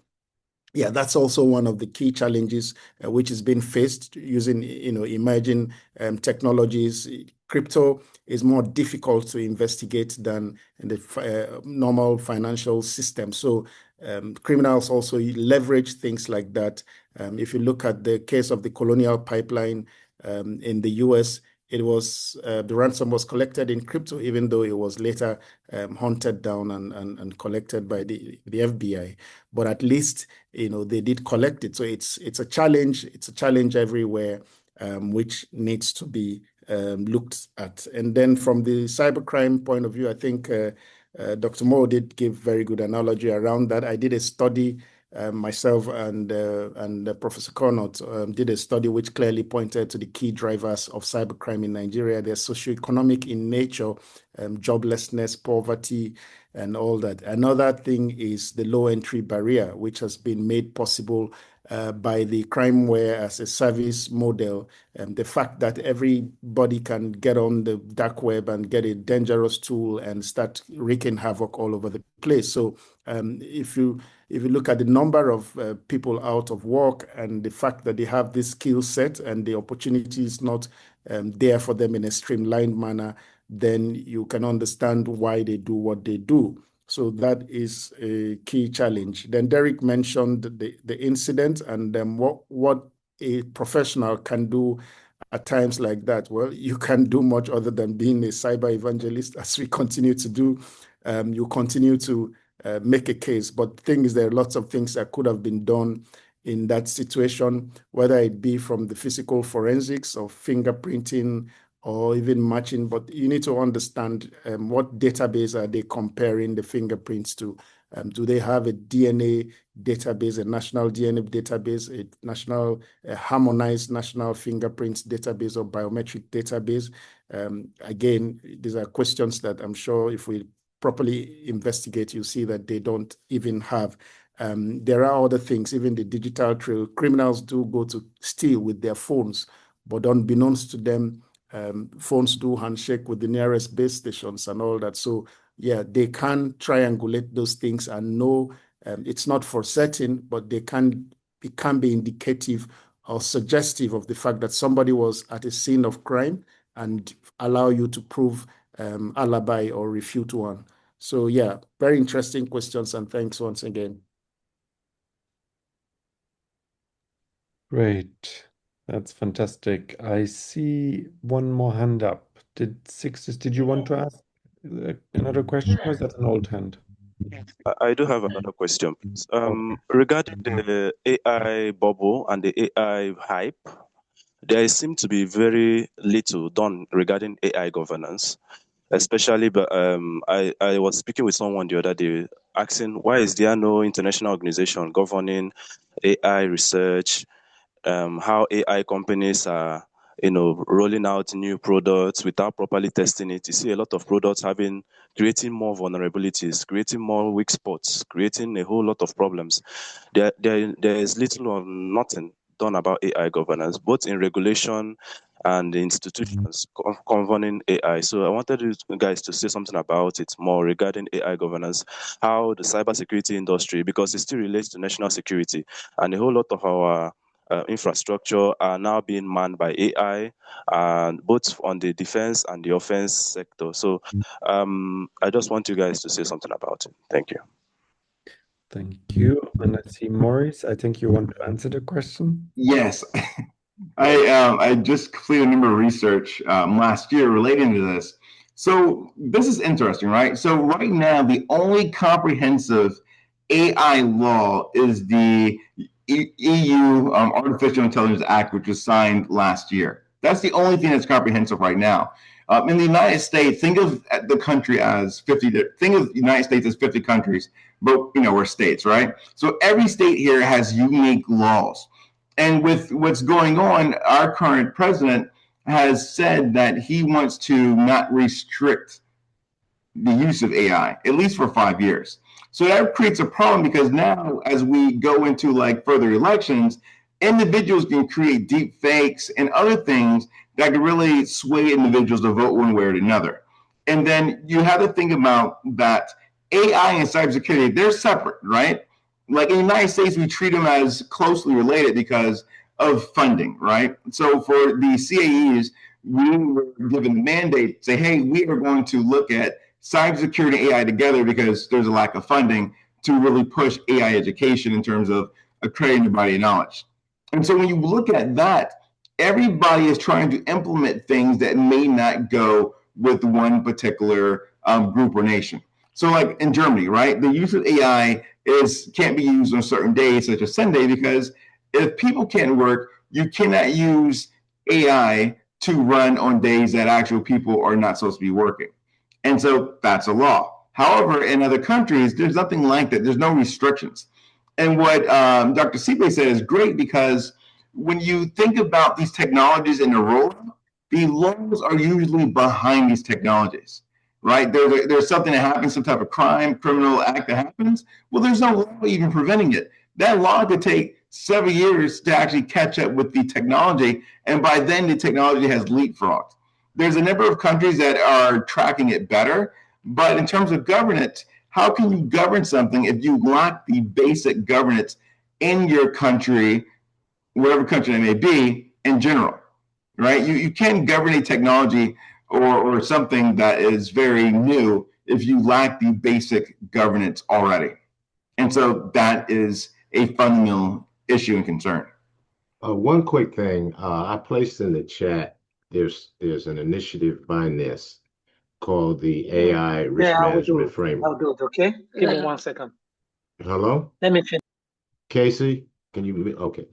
Yeah, that's also one of the key challenges which is being faced using, emerging technologies. Crypto is more difficult to investigate than in the normal financial system. So criminals also leverage things like that. If you look at the case of the Colonial Pipeline in the US, the ransom was collected in crypto, even though it was later hunted down and collected by the FBI. But at least, they did collect it. So it's a challenge. It's a challenge everywhere, which needs to be looked at. And then from the cybercrime point of view, I think Dr. Mo did give very good analogy around that. I did a study. Myself and Professor Connaught did a study which clearly pointed to the key drivers of cybercrime in Nigeria. They're socioeconomic in nature, joblessness, poverty, and all that. Another thing is the low entry barrier, which has been made possible by the crimeware as a service model. The fact that everybody can get on the dark web and get a dangerous tool and start wreaking havoc all over the place. So if you look at the number of people out of work and the fact that they have this skill set and the opportunity is not there for them in a streamlined manner, then you can understand why they do what they do. So that is a key challenge. Then Derek mentioned the incident and what a professional can do at times like that. Well, you can't do much other than being a cyber evangelist, as we continue to do. You continue to make a case. But the thing is, there are lots of things that could have been done in that situation, whether it be from the physical forensics or fingerprinting or even matching. But you need to understand what database are they comparing the fingerprints to. Do they have a DNA database, a national DNA database, a harmonized national fingerprints database or biometric database? Again, these are questions that I'm sure if we properly investigate, you see that they don't even have. There are other things, even the digital trail. Criminals do go to steal with their phones, but unbeknownst to them, phones do handshake with the nearest base stations and all that. So yeah, they can triangulate those things and know it's not for certain, but it can be indicative or suggestive of the fact that somebody was at a scene of crime and allow you to prove alibi or refute one. So yeah, very interesting questions, and thanks once again. Great. That's fantastic. I see one more hand up. Did you want to ask another question, or is that an old hand? I do have another question, please. Regarding the AI bubble and the AI hype, there seems to be very little done regarding AI governance, especially, but I was speaking with someone the other day asking why is there no international organization governing AI research, how AI companies are rolling out new products without properly testing it. You see a lot of products creating more vulnerabilities, creating more weak spots, creating a whole lot of problems. There is little or nothing done about AI governance, both in regulation and the institutions governing AI. So I wanted you guys to say something about it more regarding AI governance, how the cybersecurity industry, because it still relates to national security, and a whole lot of our infrastructure are now being manned by AI, and both on the defense and the offense sector. So I just want you guys to say something about it. Thank you. Thank you. And I see Maurice, I think you want to answer the question. Yes. I just completed a number of research last year relating to this. So this is interesting, right? So right now, the only comprehensive AI law is the EU Artificial Intelligence Act, which was signed last year. That's the only thing that's comprehensive right now. In the United States, think of the country as 50. Think of the United States as 50 countries, but we're states, right? So every state here has unique laws. And with what's going on, our current president has said that he wants to not restrict the use of AI, at least for 5 years. So that creates a problem because now, as we go into like further elections, individuals can create deep fakes and other things that can really sway individuals to vote one way or another. And then you have to think about that AI and cybersecurity, they're separate, right? Like in the United States, we treat them as closely related because of funding, right? So for the CAEs, we were given the mandate to say, hey, we are going to look at cybersecurity and AI together because there's a lack of funding to really push AI education in terms of accrediting the body of knowledge. And so when you look at that, everybody is trying to implement things that may not go with one particular group or nation. So, like in Germany, right, the use of AI can't be used on certain days, such as Sunday, because if people can't work, you cannot use AI to run on days that actual people are not supposed to be working. And so that's a law. However, in other countries, there's nothing like that. There's no restrictions. And what Dr. Sipe said is great, because when you think about these technologies in the rollout, the laws are usually behind these technologies, right? There's something that happens, some type of crime, criminal act that happens. Well, there's no law even preventing it. That law could take several years to actually catch up with the technology, and by then the technology has leapfrogged. There's a number of countries that are tracking it better, but in terms of governance, how can you govern something if you lack the basic governance in your country, whatever country it may be, in general, right? You can't govern a technology or something that is very new if you lack the basic governance already. And so that is a fundamental issue and concern. One quick thing, I placed in the chat, there's an initiative by NIST called the AI Risk Management Framework. I'll do it, okay? Give me 1 second. Hello? Let me finish. Casey, can you, okay.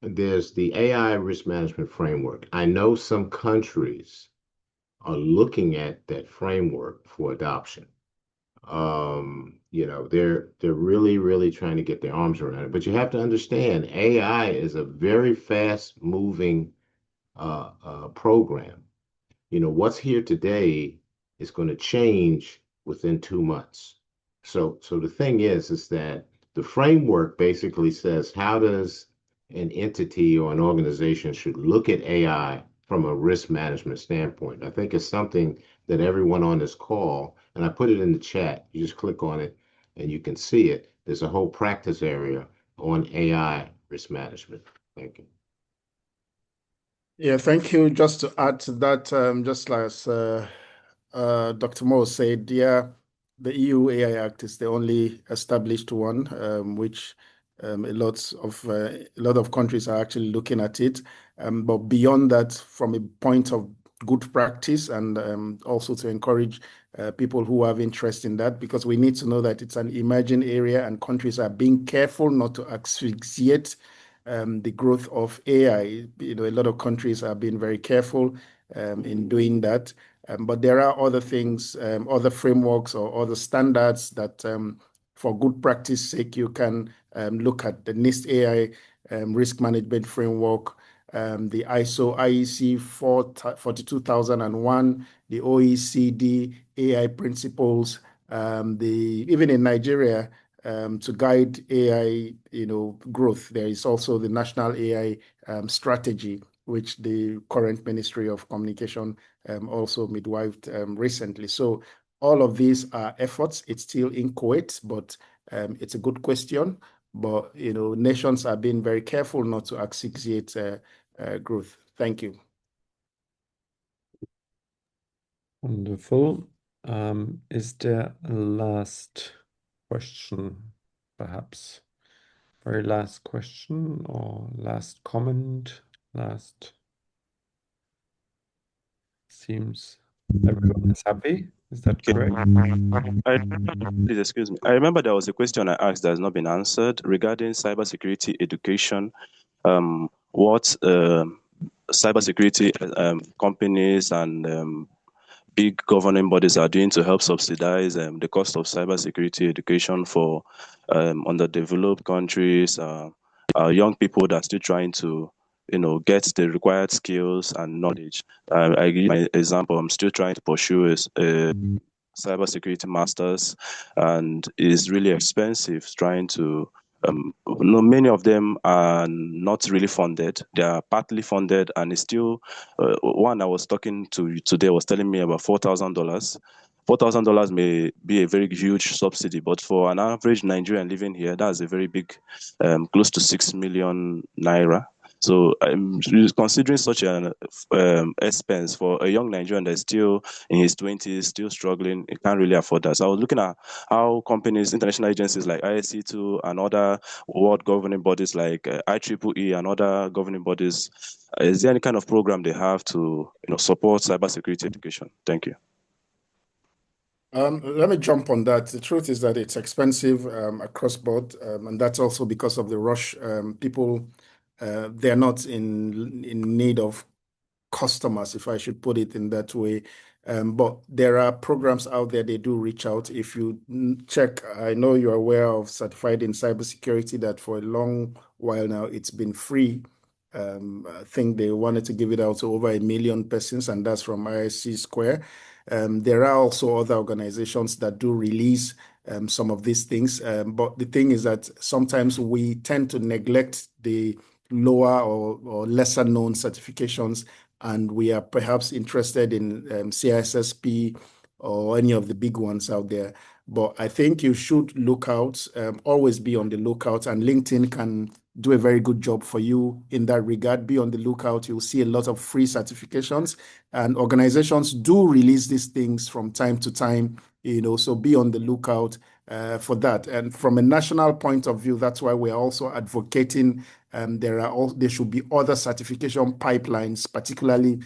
There's the AI Risk Management Framework. I know some countries are looking at that framework for adoption. They're really trying to get their arms around it. But you have to understand, AI is a very fast moving program. What's here today is going to change within 2 months. So the thing is that the framework basically says, how does an entity or an organization should look at AI from a risk management standpoint? I think it's something that everyone on this call, and I put it in the chat, you just click on it and you can see it. There's a whole practice area on AI risk management. Thank you. Yeah, thank you. Just to add to that, just as Dr. Moore said, yeah, the EU AI Act is the only established one, which a lot of countries are actually looking at it. But beyond that, from a point of good practice, and also to encourage people who have interest in that, because we need to know that it's an emerging area and countries are being careful not to asphyxiate the growth of AI. A lot of countries are being very careful in doing that. But there are other things, other frameworks or other standards that, for good practice sake, you can look at the NIST AI risk management framework, the ISO IEC 42001, the OECD AI principles, even in Nigeria, to guide AI, growth. There is also the National AI Strategy, which the current Ministry of Communication also midwifed recently. So all of these are efforts. It's still inchoate, but it's a good question. But nations are being very careful not to asphyxiate growth. Thank you. Wonderful. Is there a last question, perhaps? Very last question or last comment? Seems everyone is happy. Is that correct? Please excuse me. I remember there was a question I asked that has not been answered regarding cybersecurity education. What cybersecurity companies and big governing bodies are doing to help subsidize the cost of cybersecurity education for underdeveloped countries, young people that are still trying to get the required skills and knowledge. I give my example. I'm still trying to pursue a cybersecurity master's, and it's really expensive trying to many of them are not really funded. They are partly funded, and it's still one I was talking to today was telling me about $4,000. $4,000 may be a very huge subsidy, but for an average Nigerian living here, that's a very big, close to 6 million naira. So considering such an expense for a young Nigerian that's still in his 20s, still struggling, he can't really afford that. So I was looking at how companies, international agencies like ISC² and other world governing bodies like IEEE and other governing bodies, is there any kind of program they have to support cybersecurity education? Thank you. Let me jump on that. The truth is that it's expensive across board, and that's also because of the rush. People, they're not in need of customers, if I should put it in that way. But there are programs out there, they do reach out. If you check, I know you're aware of Certified in Cybersecurity, that for a long while now, it's been free. I think they wanted to give it out to over 1 million persons, and that's from ISC². There are also other organizations that do release some of these things. But the thing is that sometimes we tend to neglect the lower or lesser known certifications, and we are perhaps interested in CISSP or any of the big ones out there. But I think you should look out, always be on the lookout, and LinkedIn can do a very good job for you in that regard. Be on the lookout. You'll see a lot of free certifications, and organizations do release these things from time to time, so be on the lookout for that. And from a national point of view, that's why we're also advocating there should be other certification pipelines, particularly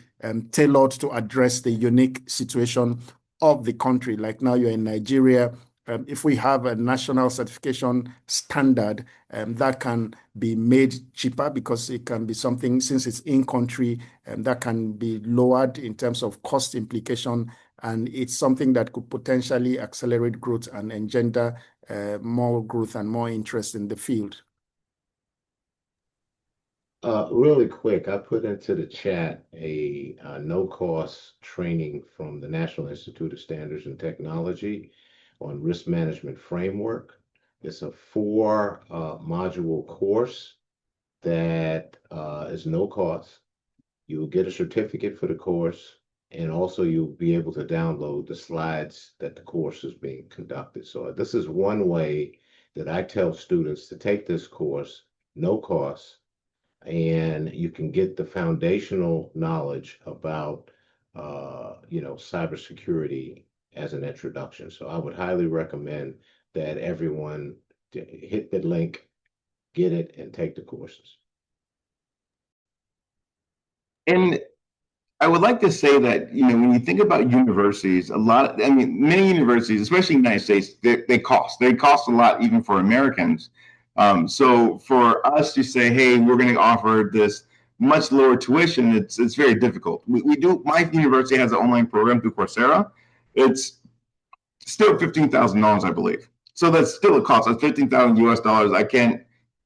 tailored to address the unique situation of the country. Like now you're in Nigeria. If we have a national certification standard that can be made cheaper, because it can be something, since it's in country, that can be lowered in terms of cost implication, and it's something that could potentially accelerate growth and engender more growth and more interest in the field. Really quick, I put into the chat a no-cost training from the National Institute of Standards and Technology on risk management framework. It's a 4-module course that is no cost. You will get a certificate for the course, and also you'll be able to download the slides that the course is being conducted. So this is one way that I tell students to take this course, no cost, and you can get the foundational knowledge about cybersecurity as an introduction. So I would highly recommend that everyone hit the link, get it, and take the courses. And I would like to say that, when you think about universities, many universities, especially in the United States, they cost a lot, even for Americans. So for us to say, hey, we're going to offer this much lower tuition, it's very difficult. My university has an online program through Coursera. It's still $15,000, I believe. So that's still a cost. That's $15,000 US.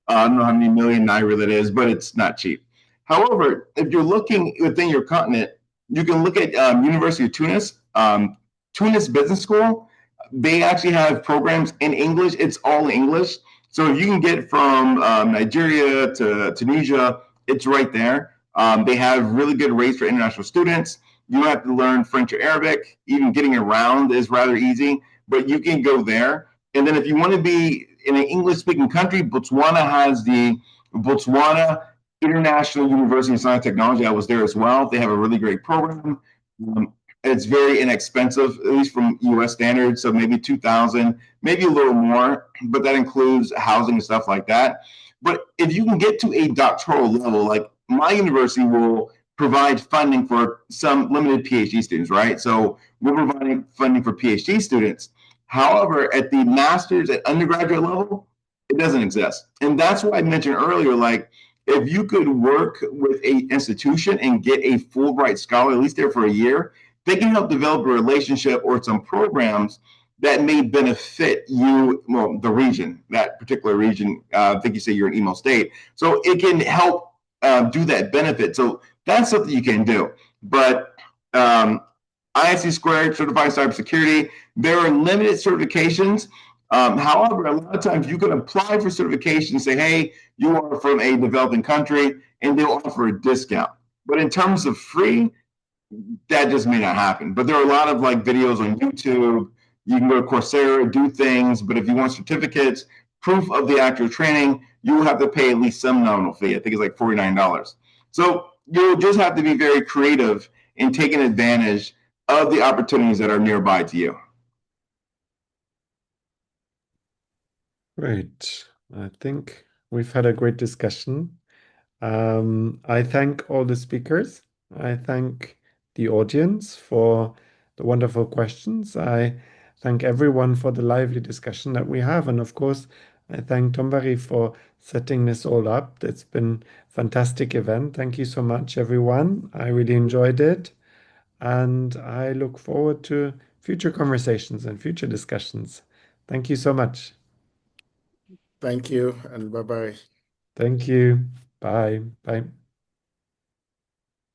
I don't know how many million Naira that is, but it's not cheap. However, if you're looking within your continent, you can look at University of Tunis, Tunis Business School. They actually have programs in English. It's all English. So if you can get from Nigeria to Tunisia, it's right there. They have really good rates for international students. You don't have to learn French or Arabic. Even getting around is rather easy, but you can go there. And then if you want to be in an English-speaking country, Botswana has the Botswana International University of Science and Technology. I was there as well. They have a really great program. It's very inexpensive, at least from U.S. standards, so maybe $2,000, maybe a little more, but that includes housing and stuff like that. But if you can get to a doctoral level, like my university will provide funding for some limited PhD students, right? So we're providing funding for PhD students. However, at the master's and undergraduate level, it doesn't exist. And that's what I mentioned earlier, like if you could work with an institution and get a Fulbright scholar, at least there for a year, they can help develop a relationship or some programs that may benefit you, well, the region, that particular region. I think you say you're in Imo State. So it can help do that benefit. So that's something you can do. But ISC² certified cybersecurity, there are limited certifications. However, a lot of times you can apply for certification and say, hey, you are from a developing country, and they'll offer a discount. But in terms of free, that just may not happen. But there are a lot of videos on YouTube. You can go to Coursera, do things. But if you want certificates, proof of the actual training, you will have to pay at least some nominal fee. I think it's like $49. So you'll just have to be very creative in taking advantage of the opportunities that are nearby to you. Great. I think we've had a great discussion. I thank all the speakers. I thank the audience for the wonderful questions. I thank everyone for the lively discussion that we have. And of course, I thank Tombari for setting this all up. It's been a fantastic event. Thank you so much, everyone. I really enjoyed it. And I look forward to future conversations and future discussions. Thank you so much. Thank you, and bye-bye. Thank you. Bye. Bye.